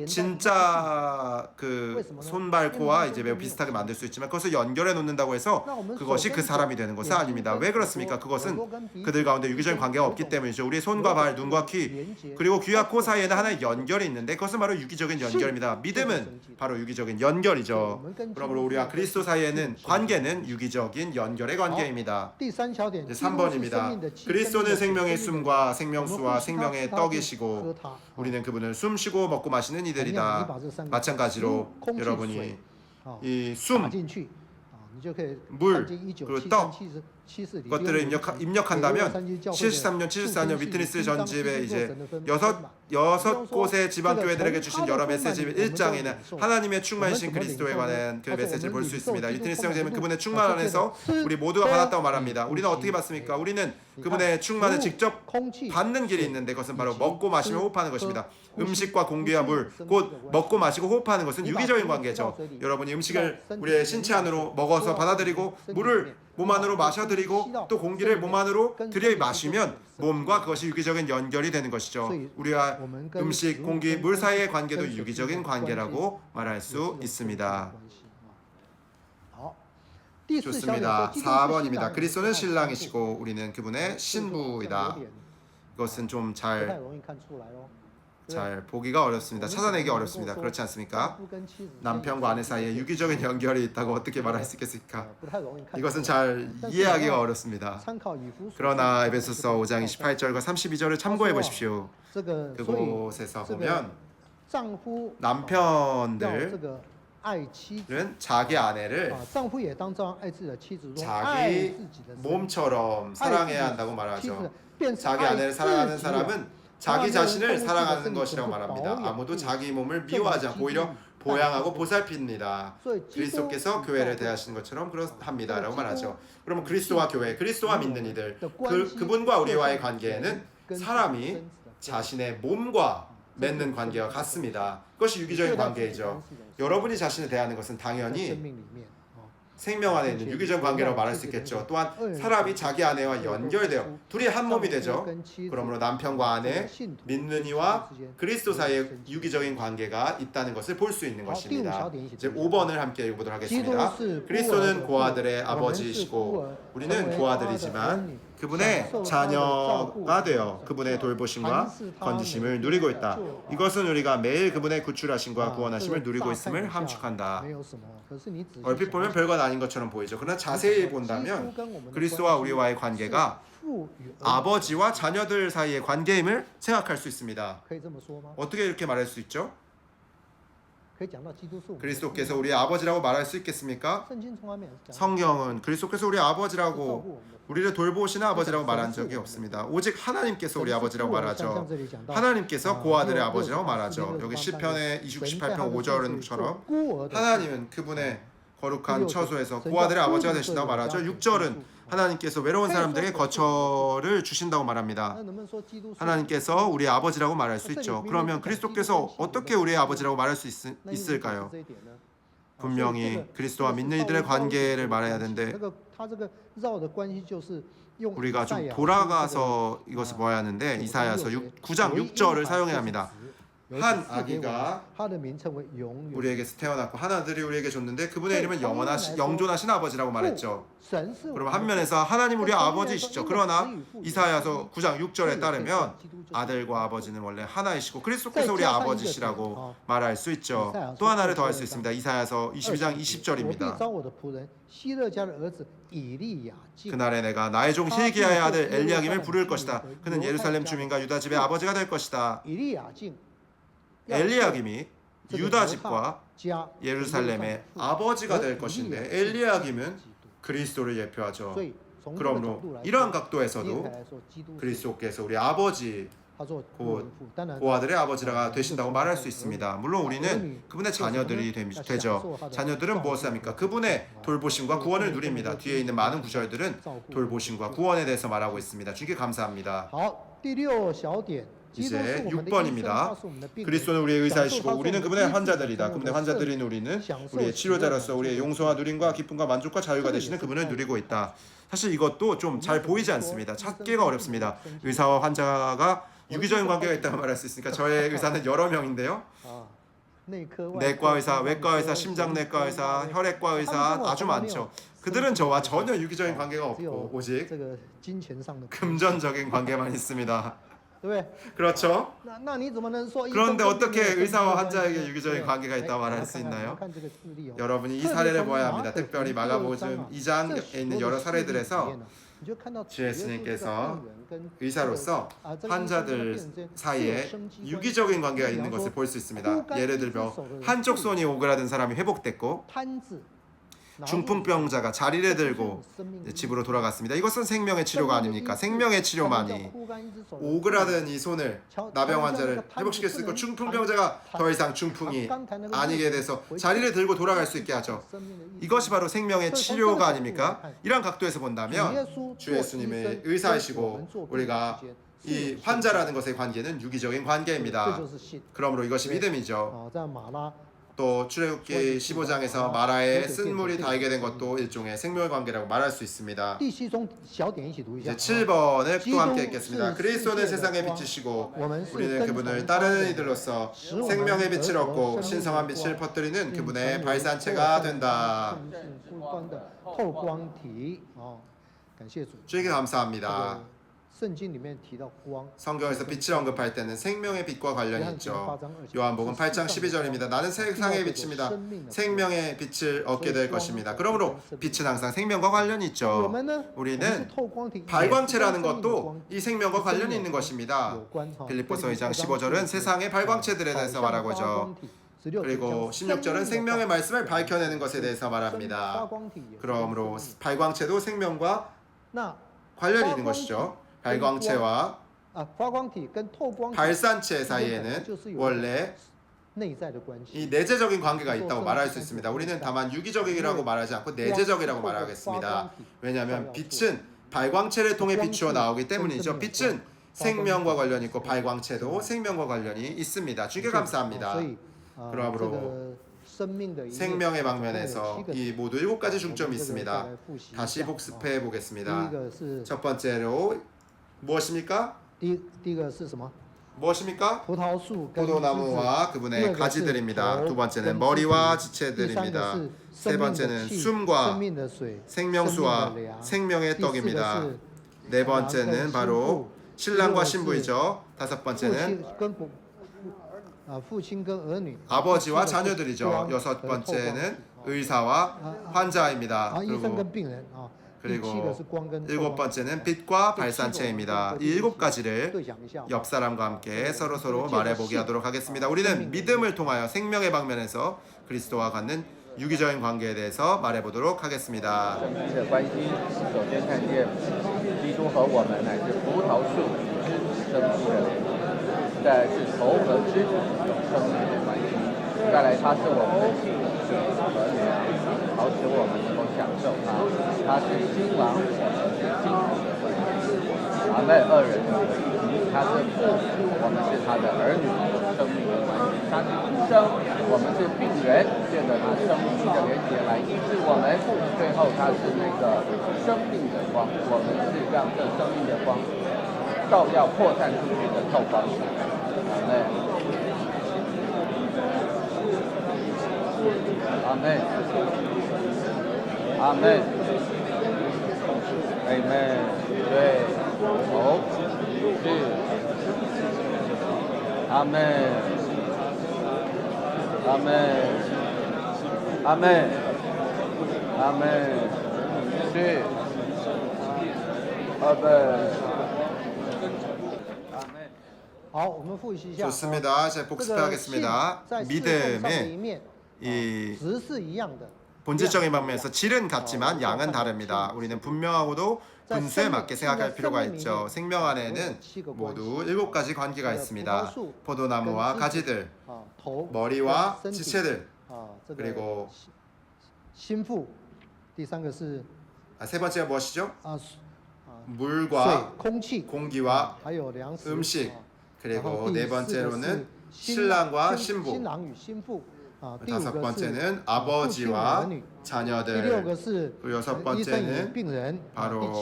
진짜 그 손발코와 이제 매우 비슷하게 만들 수 있지만 그것을 연결해 놓는다고 해서 그것이 그 사람이 되는 것은 아닙니다. 왜 그렇습니까? 그것은 그들 가운데 유기적인 관계가 없기 때문이죠. 우리의 손과 발, 눈과 귀, 그리고 귀와 코 사이에는 하나의 연결이 있는데 그것은 바로 유기적인 연결입니다. 믿음은 바로 유기적인 연결이죠. 그러므로 우리와 그리스도 사이에는 관계는 유기적인 연결의 관계입니다. 3번입니다. 그리스도는 생명의 숨과 생명수와 생명의 떡이시고 우리는 그분을 숨쉬고 먹고 마시는 이들이다. 마찬가지로 여러분이 이 숨, 물, 그리고 떡 것들을 입력한다면 73년, 74년 위트니스 전집에 이제 여섯 곳의 지방 교회들에게 주신 여러 메시지 1장에는 하나님의 충만이신 그리스도에 관한 그 메시지를 볼 수 있습니다. 위트니스 형제는 그분의 충만 안에서 우리 모두가 받았다고 말합니다. 우리는 어떻게 받습니까? 우리는 그분의 충만을 직접 받는 길이 있는데 그것은 바로 먹고 마시며 호흡하는 것입니다. 음식과 공기와 물, 곧 먹고 마시고 호흡하는 것은 유기적인 관계죠. 여러분이 음식을 우리의 신체 안으로 먹어서 받아들이고 물을 몸 안으로 마셔들이고 또 공기를 몸 안으로 들이마시면 몸과 그것이 유기적인 연결이 되는 것이죠. 우리와 음식, 공기, 물 사이의 관계도 유기적인 관계라고 말할 수 있습니다. 좋습니다. 4번입니다. 그리스도는 신랑이시고 우리는 그분의 신부이다. 이것은 좀 잘 보기가 어렵습니다. 찾아내기 어렵습니다. 그렇지 않습니까? 남편과 아내 사이에 유기적인 연결이 있다고 어떻게 말할 수 있겠습니까? 이것은 잘 이해하기가 어렵습니다. 그러나 에베소서 5장 28절과 32절을 참고해 보십시오. 그곳에서 보면 남편들은 자기 아내를 자기 몸처럼 사랑해야 한다고 말하죠. 자기 아내를 사랑하는 사람은 자기 자신을 사랑하는 것이라고 말합니다. 아무도 자기 몸을 미워하지 않고 오히려 보양하고 보살핍니다. 그리스도께서 교회를 대하시는 것처럼 그렇합니다 라고 말하죠. 그러면 그리스도와 교회, 그리스도와 믿는 이들, 그분과 우리와의 관계에는 사람이 자신의 몸과 맺는 관계와 같습니다. 그것이 유기적인 관계이죠. 여러분이 자신을 대하는 것은 당연히 생명 안에 있는 유기적 관계라고 말할 수 있겠죠. 또한 사람이 자기 아내와 연결되어 둘이 한 몸이 되죠. 그러므로 남편과 아내, 믿는 이와 그리스도 사이에 유기적인 관계가 있다는 것을 볼 수 있는 것입니다. 이제 5번을 함께 읽어보도록 하겠습니다. 그리스도는 고아들의 아버지이시고 우리는 고아들이지만 그분의 자녀가 되어 그분의 돌보심과 건지심을 누리고 있다. 이것은 우리가 매일 그분의 구출하심과 구원하심을 누리고 있음을 함축한다. 얼핏 보면 별건 아닌 것처럼 보이죠. 그러나 자세히 본다면 그리스도와 우리와의 관계가 아버지와 자녀들 사이의 관계임을 생각할 수 있습니다. 어떻게 이렇게 말할 수 있죠? 그리스도께서 우리의 아버지라고 말할 수 있겠습니까? 성경은 그리스도께서 우리의 아버지라고 우리를 돌보시는 아버지라고 말한 적이 없습니다. 오직 하나님께서 우리 아버지라고 말하죠. 하나님께서 고아들의 아버지라고 말하죠. 여기 시편의 68편 5절은처럼 하나님은 그분의 거룩한 처소에서 고아들의 아버지가 되신다고 말하죠. 6절은 하나님께서 외로운 사람들에게 거처를 주신다고 말합니다. 하나님께서 우리의 아버지라고 말할 수 있죠. 그러면 그리스도께서 어떻게 우리의 아버지라고 말할 수 있을까요? 분명히 그리스도와 믿는 이들의 관계를 말해야 되는데 우리가 좀 돌아가서 이것을 보아야 하는데 이사야서 9장 6절을 사용해야 합니다. 한 아기가 우리에게서 태어났고 한 아들이 우리에게 줬는데 그분의 이름은 영존하신 아버지라고 말했죠. 그럼 한 면에서 하나님 우리 아버지이시죠. 그러나 이사야서 9장 6절에 따르면 아들과 아버지는 원래 하나이시고 그리스도께서 우리 아버지시라고 말할 수 있죠. 또 하나를 더할 수 있습니다. 이사야서 22장 20절입니다. 그날에 내가 나의 종 hil기야의 아들 엘리야김을 부를 것이다. 그는 예루살렘 주민과 유다 집의 아버지가 될 것이다. 엘리야김이 유다 집과 예루살렘의 아버지가 될 것인데 엘리야김은 그리스도를 예표하죠. 그러므로 이러한 각도에서도 그리스도께서 우리 아버지 곧 고아들의 아버지가 되신다고 말할 수 있습니다. 물론 우리는 그분의 자녀들이 되죠. 자녀들은 무엇을 합니까? 그분의 돌보심과 구원을 누립니다. 뒤에 있는 많은 구절들은 돌보심과 구원에 대해서 말하고 있습니다. 주님께 감사합니다. 이제 6번입니다. 그리스도는 우리의 의사이시고 우리는 그분의 환자들이다. 그분의 환자들인 우리는 우리의 치료자로서 우리의 용서와 누림과 기쁨과 만족과 자유가 되시는 그분을 누리고 있다. 사실 이것도 좀 잘 보이지 않습니다. 찾기가 어렵습니다. 의사와 환자가 유기적인 관계가 있다고 말할 수 있으니까 저의 의사는 여러 명인데요. 내과 의사, 외과 의사, 심장내과 의사, 혈액과 의사 아주 많죠. 그들은 저와 전혀 유기적인 관계가 없고 오직 금전적인 관계만 있습니다. 그렇죠? 그런데 어떻게 의사와 환자에게 유기적인 관계가 있다고 말할 수 있나요? 여러분이 이 사례를 보아야 합니다. 특별히 마가복음 2장에 있는 여러 사례들에서 주 예수님께서 의사로서 환자들 사이에 유기적인 관계가 있는 것을 볼 수 있습니다. 예를 들어 한쪽 손이 오그라든 사람이 회복됐고 중풍병자가 자리를 들고 집으로 돌아갔습니다. 이것은 생명의 치료가 아닙니까? 생명의 치료만이 오그라든 이 손을 나병 환자를 회복시킬 수 있고 중풍병자가 더 이상 중풍이 아니게 돼서 자리를 들고 돌아갈 수 있게 하죠. 이것이 바로 생명의 치료가 아닙니까? 이런 각도에서 본다면 주 예수님의 의사이시고 우리가 이 환자라는 것의 관계는 유기적인 관계입니다. 그러므로 이것이 믿음이죠. 또 출애굽기 15장에서 마라에 쓴물이 닿게 된 것도 일종의 생명의 관계라고 말할 수 있습니다. 이제 7번을 또 함께 읽겠습니다. 그리스도는 세상의 빛이시고 우리는 그분을 따르는 이들로서 생명의 빛을 얻고 신성한 빛을 퍼뜨리는 그분의 발산체가 된다. 주에게 감사합니다. 성경에서 빛을 언급할 때는 생명의 빛과 관련이 있죠. 요한복음 8장 12절입니다. 나는 세상의 빛입니다. 생명의 빛을 얻게 될 것입니다. 그러므로 빛은 항상 생명과 관련이 있죠. 우리는 발광체라는 것도 이 생명과 관련이 있는 것입니다. 빌립보서 2장 15절은 세상의 발광체들에 대해서 말하고 있죠. 그리고 16절은 생명의 말씀을 밝혀내는 것에 대해서 말합니다. 그러므로 발광체도 생명과 관련이 있는 것이죠. 발광체와 발산체 사이에는 원래 이 내재적인 관계가 있다고 말할 수 있습니다. 우리는 다만 유기적이라고 말하지 않고 내재적이라고 말하겠습니다. 왜냐하면 빛은 발광체를 통해 비추어 나오기 때문이죠. 빛은 생명과 관련이 있고 발광체도 생명과 관련이 있습니다. 주께 감사합니다. 그러므로 생명의 방면에서 이 모두 7가지 중점이 있습니다. 다시 복습해 보겠습니다. 첫 번째로 무엇입니까? 무엇입니까? 포도나무와 그분의 가지들입니다. 두 번째는 머리와 지체들입니다. 세 번째는 숨과 생명수와 생명의 떡입니다. 네 번째는 바로 신랑과 신부이죠. 다섯 번째는 아버지와 자녀들이죠. 여섯 번째는 의사와 환자입니다. 그리고 일곱 번째는 빛과 발산체입니다. 이 7가지를 옆 사람과 함께 서로 말해보게 하도록 하겠습니다. 우리는 믿음을 통하여 생명의 방면에서 그리스도와 갖는 유기적인 관계에 대해서 말해보도록 하겠습니다.他是新郎，我们是二人的合一。他是父，我们是他的儿女，生命的关系。他是医生，我们是病人，借着他生命的连结来医治我们。最后他是那个生命的光，我们是让这生命的光照耀扩散出去的透光。阿门。阿门。Amen。对，好，是。阿门。阿门。阿门。阿门。是。阿门。好，我们复习一下。 좋습니다. 이제 복습하겠습니다. 믿음의 이 본질적인 방면에서 질은 같지만 양은 다릅니다. 우리는 분명하고도 분수에 맞게 생각할 필요가 있죠. 생명 안에는 모두 7가지 관계가 있습니다. 포도나무와 가지들, 머리와 지체들, 그리고 세 번째가 무엇이죠? 물과 공기와 음식, 그리고 네 번째로는 신랑과 신부, 다섯 번째는 아버지와 자녀들, 그리고 여섯 번째는 바로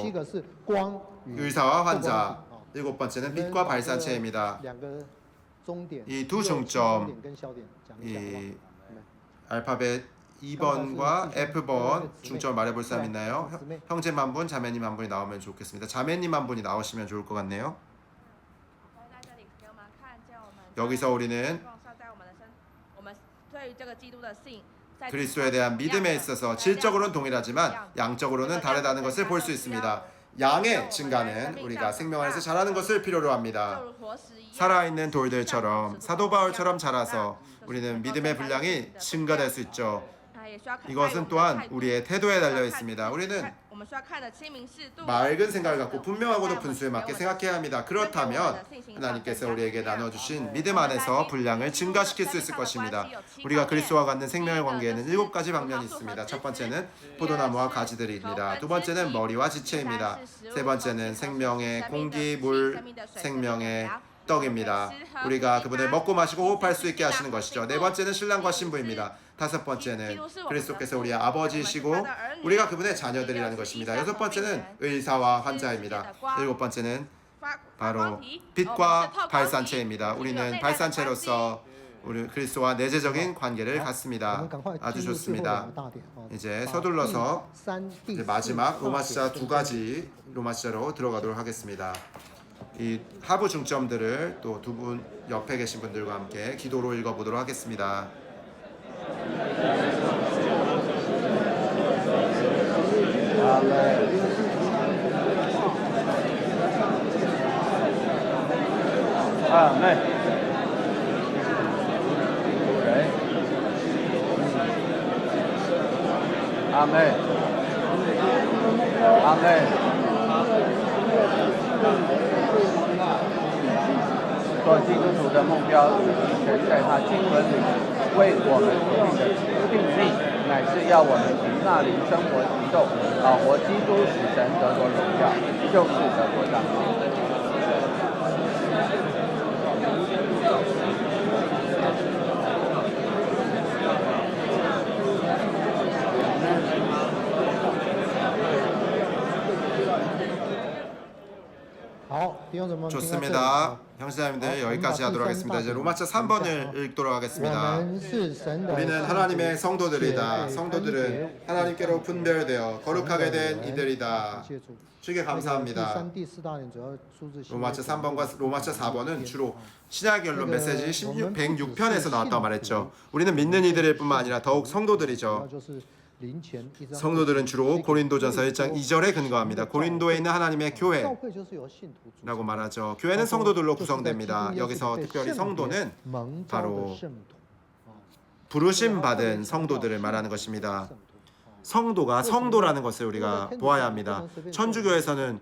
의사와 환자, 일곱 번째는 빛과 발산체입니다. 이 두 중점, 이 알파벳 2번과 F번 중점을 말해볼 사람 있나요? 형제님 한 분, 자매님 한 분이 나오면 좋겠습니다. 자매님 한 분이 나오시면 좋을 것 같네요. 여기서 우리는 그리스도에 대한 믿음에 있어서 질적으로는 동일하지만 양적으로는 다르다는 것을 볼 수 있습니다. 양의 증가는 우리가 생명 안에서 자라는 것을 필요로 합니다. 살아있는 돌들처럼 사도 바울처럼 자라서 우리는 믿음의 분량이 증가될 수 있죠. 이것은 또한 우리의 태도에 달려 있습니다. 우리는 맑은 생각을 갖고 분명하고도 분수에 맞게 생각해야 합니다. 그렇다면 하나님께서 우리에게 나눠주신 믿음 안에서 분량을 증가시킬 수 있을 것입니다. 우리가 그리스도와 갖는 생명의 관계에는 7가지 방면이 있습니다. 첫 번째는 포도나무와 가지들입니다. 두 번째는 머리와 지체입니다. 세 번째는 생명의 공기, 물, 생명의 떡입니다. 우리가 그분을 먹고 마시고 호흡할 수 있게 하시는 것이죠. 네 번째는 신랑과 신부입니다. 다섯 번째는 그리스도께서 우리의 아버지이시고 우리가 그분의 자녀들이라는 것입니다. 여섯 번째는 의사와 환자입니다. 일곱 번째는 바로 빛과 발산체입니다. 우리는 발산체로서 우리 그리스도와 내재적인 관계를 갖습니다. 아주 좋습니다. 이제 서둘러서 이제 마지막 로마시자 2가지 로마시자로 들어가도록 하겠습니다. 이 하부 중점들을 또 두 분 옆에 계신 분들과 함께 기도로 읽어보도록 하겠습니다. 아멘. 아멘. 아멘. 做基督徒的目标，全在他经纶里为我们所定的定力，乃是要我们凭那灵生活行动，好活基督，使神得着荣耀，就是得着彰显。弟兄姊妹们听到这里 좋습니다. 형제자매들 어, 여기까지 하도록 하겠습니다. 이제 로마서 3번을 읽도록 我 하겠습니다. 们是神的 우리는 하나님의 성도들이다. 성도들은 하나님께로 분별되어 거룩하게 된 이들이다. 谢主 주께 第 감사합니다. 三、第四大点主要出自新约 로마서 3번과 로마서 4번은 주로 신약 연론 메시지 106편에서 나왔다고 말했죠. 우리는 믿는 이들일 뿐만 아니라 더욱 主要 성도들이죠. 就是灵前一章 성도들은 주로 고린도전서 1장 2절에 근거합니다. 고린도에 있는 하나님의 教 교회라고 会就是由信徒组成 말하죠. 교회는 성도들로 구성됩니다. 여기서 특별히 성도는 蒙召 바로 的圣徒 부르심 받은 성도들을 말하는 것입니다. 성도가 성도라는 것을 우리가 보아야 합니다. 천주교에서는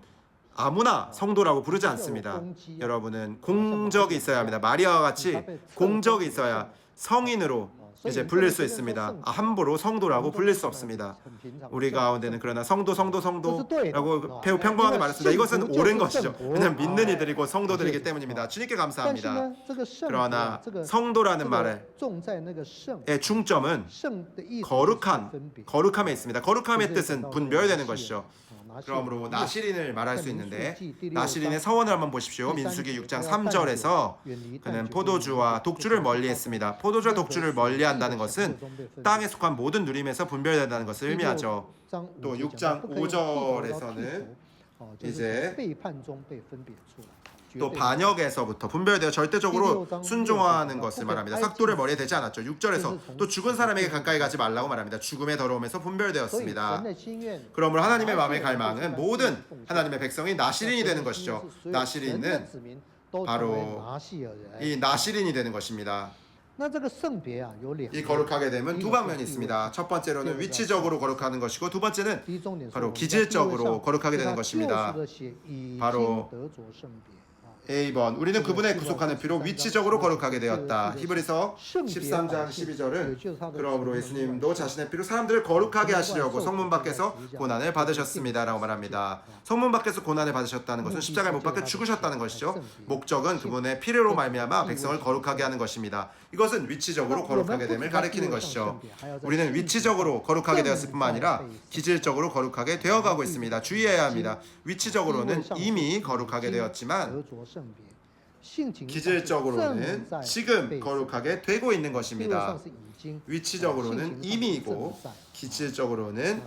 아무나 성도라고 부르지 않습니다. 여러분은 공적이 있어야 합니다. 마리아와 같이 공적이 있어야 성인으로 이제 불릴 수 있습니다. 함부로 성도라고 불릴 수 없습니다. 우리 가운데는 그러나 성도라고 매우 평범하게 말했습니다. 이것은 옳은 것이죠. 왜냐하면 믿는 이들이고 성도들이기 때문입니다. 주님께 但是 감사합니다. 呢，这个圣徒 그러나 这个 성도라는 말의 重在那个圣 중점은 圣的意思 거룩함에 있습니다. 거룩함의 뜻은 분별되는 것이죠. 啊 그러므로 나시린을 말할 수 있는데 나시린의 서원을 한번 보십시오. 민수기 6장 3절에서 그는 포도주와 독주를 멀리했습니다. 포도주와 독주를 멀리한다는 것은 땅에 속한 모든 누림에서 분별된다는 것을 의미하죠. 또 6장 5절에서는 이제 또 반역에서부터 분별되어 절대적으로 순종하는 것을 말합니다. 삭도를 머리에 대지 않았죠. 6절에서 또 죽은 사람에게 가까이 가지 말라고 말합니다. 죽음의 더러움에서 분별되었습니다. 그러므로 하나님의 마음의 갈망은 모든 하나님의 백성이 나시린이 되는 것이죠. 나시린은 바로 이 나시린이 되는 것입니다. 이 거룩하게 되면 두 방면이 있습니다. 첫 번째로는 위치적으로 거룩하는 것이고 두 번째는 바로 기질적으로 거룩하게 되는 것입니다. 바로 A번 우리는 그분의 구속하는 피로 위치적으로 거룩하게 되었다. 히브리서 13장 12절은 그러므로 예수님도 자신의 피로 사람들을 거룩하게 하시려고 성문 밖에서 고난을 받으셨습니다 라고 말합니다. 성문 밖에서 고난을 받으셨다는 것은 십자가에 못 박혀 죽으셨다는 것이죠. 목적은 그분의 피로 말미암아 백성을 거룩하게 하는 것입니다. 이것은 위치적으로 거룩하게 됨을 가리키는 것이죠. 우리는 위치적으로 거룩하게 되었을 뿐만 아니라 기질적으로 거룩하게 되어가고 있습니다. 주의해야 합니다. 위치적으로는 이미 거룩하게 되었지만 기질적으로는 지금 거룩하게 되고 있는 것입니다. 위치적으로는 이미이고 기질적으로는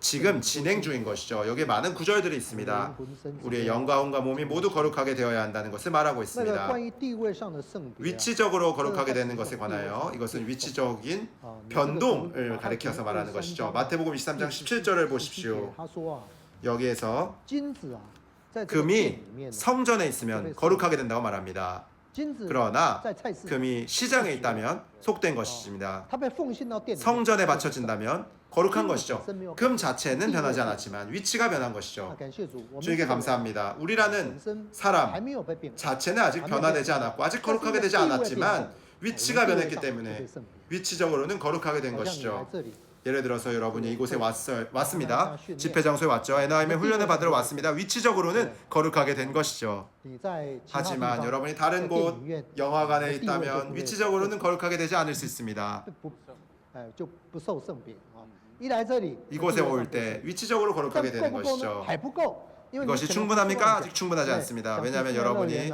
지금 진행 중인 것이죠. 여기에 많은 구절들이 있습니다. 우리의 영과 혼과 몸이 모두 거룩하게 되어야 한다는 것을 말하고 있습니다. 위치적으로 거룩하게 되는 것에 관하여 이것은 위치적인 변동을 가리켜서 말하는 것이죠. 마태복음 23장 17절을 보십시오. 여기에서 금이 성전에 있으면 거룩하게 된다고 말합니다. 그러나 금이 시장에 있다면 속된 것입니다. 성전에 바쳐진다면 거룩한 것이죠. 금 자체는 변하지 않았지만 위치가 변한 것이죠. 주님께 감사합니다. 우리라는 사람 자체는 아직 변화되지 않았고 아직 거룩하게 되지 않았지만 위치가 변했기 때문에 위치적으로는 거룩하게 된 것이죠. 예를 들어서 여러분이 이곳에 왔습니다. 집회 장소에 왔죠. 에나임의 훈련을 받으러 왔습니다. 위치적으로는 거룩하게 된 것이죠. 하지만 여러분이 다른 곳 영화관에 있다면 위치적으로는 거룩하게 되지 않을 수 있습니다. 이곳에 올 때 위치적으로 거룩하게 되는 것이죠. 이것이 충분합니까? 아직 충분하지 않습니다. 왜냐하면 여러분이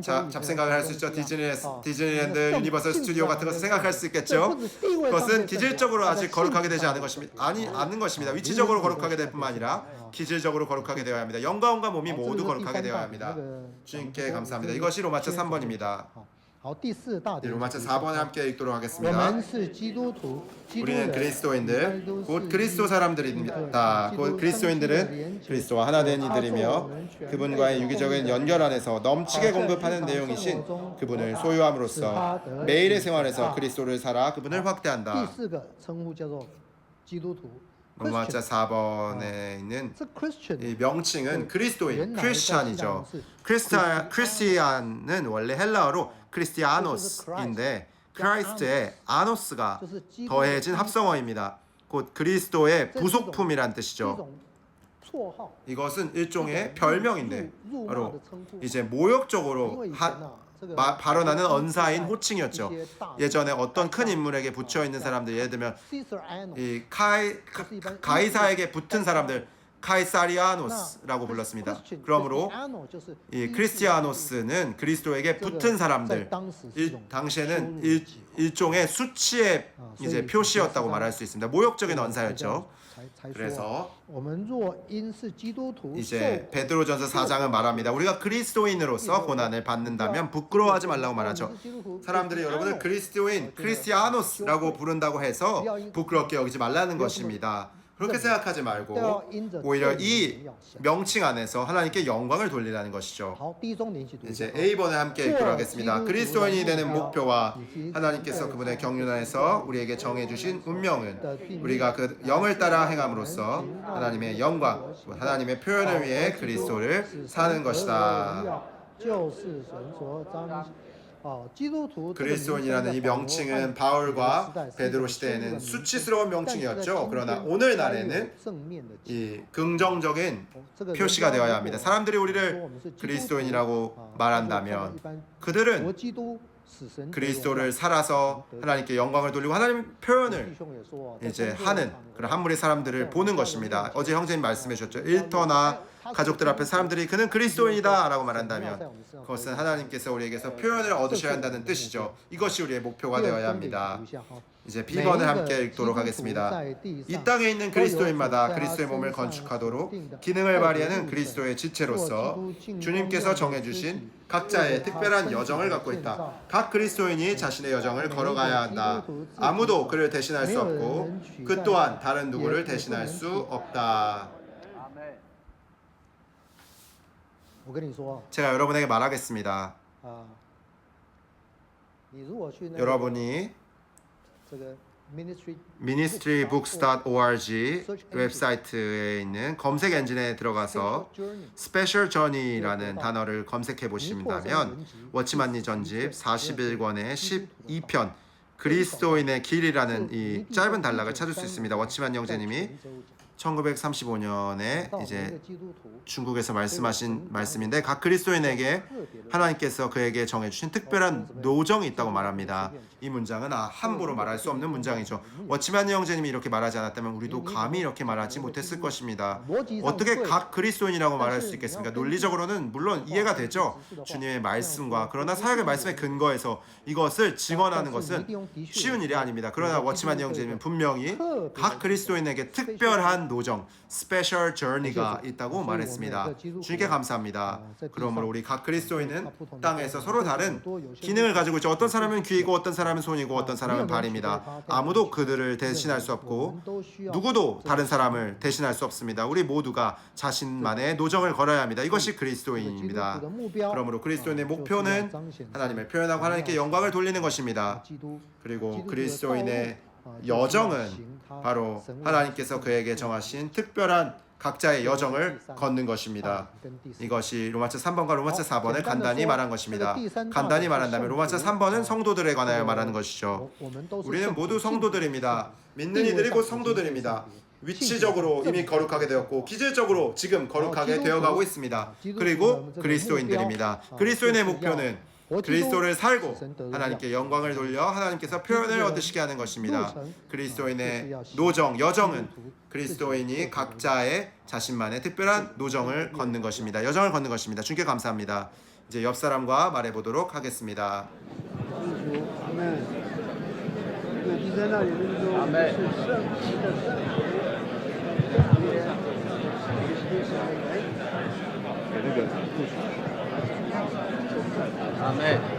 잡생각을 할 수 있죠. 디즈니랜드, 유니버설 스튜디오 같은 것을 생각할 수 있겠죠. 그것은 기질적으로 아직 거룩하게 되지 않은 것입니다. 위치적으로 거룩하게 될 뿐만 아니라 기질적으로 거룩하게 되어야 합니다. 영과 혼과 몸이 모두 거룩하게 되어야 합니다. 주님께 감사합니다. 이것이 로마서 3번입니다. 로마서 4번에 함께 읽도록 하겠습니다. 우리는 그리스도인들, 곧 그리스도 사람들입니다. 곧 그리스도인들은 그리스도와 하나 된 이들이며 그분과의 유기적인 연결 안에서 넘치게 공급하는 내용이신 그분을 소유함으로써 매일의 생활에서 그리스도를 살아 그분을 확대한다. 로마서 4번에 있는 이 명칭은 그리스도인, 크리스찬이죠. 크리스티안은 원래 헬라어로 크리스티아노스인데 크라이스트의 아노스가 더해진 합성어입니다. 곧 그리스도의 부속품이란 뜻이죠. 이것은 일종의 별명인데 바로 이제 모욕적으로 발언하는 언사인 호칭이었죠. 예전에 어떤 큰 인물에게 붙여 있는 사람들, 예를 들면 이 가이사에게 붙은 사람들, 카이사리아노스라고 불렀습니다. 그러므로 이 크리스티아노스는 그리스도에게 붙은 사람들, 당시에는 일종의 수치의 이제 표시였다고 말할 수 있습니다. 모욕적인 언사였죠. 그래서 이제 베드로전서 4장은 말합니다. 우리가 그리스도인으로서 고난을 받는다면 부끄러워하지 말라고 말하죠. 사람들이 여러분을 그리스도인, 크리스티아노스라고 부른다고 해서 부끄럽게 여기지 말라는 것입니다. 그렇게 생각하지 말고 오히려 이 명칭 안에서 하나님께 영광을 돌리라는 것이죠. 이제 A번을 함께 읽도록 하겠습니다. 그리스도인이 되는 목표와 하나님께서 그분의 경륜 안에서 우리에게 정해주신 운명은 우리가 그 영을 따라 행함으로써 하나님의 영광, 하나님의 표현을 위해 그리스도를 사는 것이다. 그리스도인이라는 이 명칭은 바울과 베드로 시대에는 수치스러운 명칭이었죠. 그러나 오늘날에는 이 긍정적인 표시가 되어야 합니다. 사람들이 우리를 그리스도인이라고 말한다면 그들은 그리스도를 살아서 하나님께 영광을 돌리고 하나님 표현을 이제 하는 그런 한 무리 사람들을 보는 것입니다. 어제 형제님 말씀해 주셨죠. 일터나 가족들 앞에 사람들이 그는 그리스도인이다 라고 말한다면 그것은 하나님께서 우리에게서 표현을 얻으셔야 한다는 뜻이죠. 이것이 우리의 목표가 되어야 합니다. 이제 B번을 함께 읽도록 하겠습니다. 이 땅에 있는 그리스도인마다 그리스도의 몸을 건축하도록 기능을 발휘하는 그리스도의 지체로서 주님께서 정해주신 각자의 특별한 여정을 갖고 있다. 각 그리스도인이 자신의 여정을 걸어가야 한다. 아무도 그를 대신할 수 없고 그 또한 다른 누구를 대신할 수 없다. 제가 여러분에게 말하겠습니다. 여러분이 ministrybooks.org 웹사이트에 있는 검색 엔진에 들어가서 스페셜 저니라는 단어를 검색해 보신다면 워치만니 전집 41권의 12편 그리스도인의 길이라는 이 짧은 단락을 찾을 수 있습니다. 워치만 형제님이 1935년에 이제 중국에서 말씀하신 말씀인데 각 그리스도인에게 하나님께서 그에게 정해주신 특별한 노정이 있다고 말합니다. 이 문장은 함부로 말할 수 없는 문장이죠. 워치만 형제님이 이렇게 말하지 않았다면 우리도 감히 이렇게 말하지 못했을 것입니다. 어떻게 각 그리스도인이라고 말할 수 있겠습니까? 논리적으로는 물론 이해가 되죠. 주님의 말씀과 그러나 사역의 말씀에 근거해서 이것을 증언하는 것은 쉬운 일이 아닙니다. 그러나 워치만 형제님은 분명히 각 그리스도인에게 특별한 노정, 스페셜 저니가 있다고 말했습니다. 주님께 감사합니다. 그러므로 우리 각 그리스도인은 땅에서 서로 다른 기능을 가지고 있죠. 어떤 사람은 귀이고 어떤 사람은 손이고 어떤 사람은 발입니다. 아무도 그들을 대신할 수 없고 누구도 다른 사람을 대신할 수 없습니다. 우리 모두가 자신만의 노정을 걸어야 합니다. 이것이 그리스도인입니다. 그러므로 그리스도인의 목표는 하나님을 표현하고 하나님께 영광을 돌리는 것입니다. 그리고 그리스도인의 여정은 바로 하나님께서 그에게 정하신 특별한 각자의 여정을 걷는 것입니다. 이것이 로마서 3번과 로마서 4번을 간단히 말한 것입니다. 간단히 말한다면 로마서 3번은 성도들에 관하여 말하는 것이죠. 우리는 모두 성도들입니다. 믿는 이들이 곧 성도들입니다. 위치적으로 이미 거룩하게 되었고 기질적으로 지금 거룩하게 되어가고 있습니다. 그리고 그리스도인들입니다. 그리스도인의 목표는 그리스도를 살고 하나님께 영광을 돌려 하나님께서 표현을 얻으시게 하는 것입니다. 그리스도인의 노정, 여정은 그리스도인이 각자의 자신만의 특별한 노정을 걷는 것입니다. 여정을 걷는 것입니다. 주님께 감사합니다. 이제 옆 사람과 말해보도록 하겠습니다. 아멘.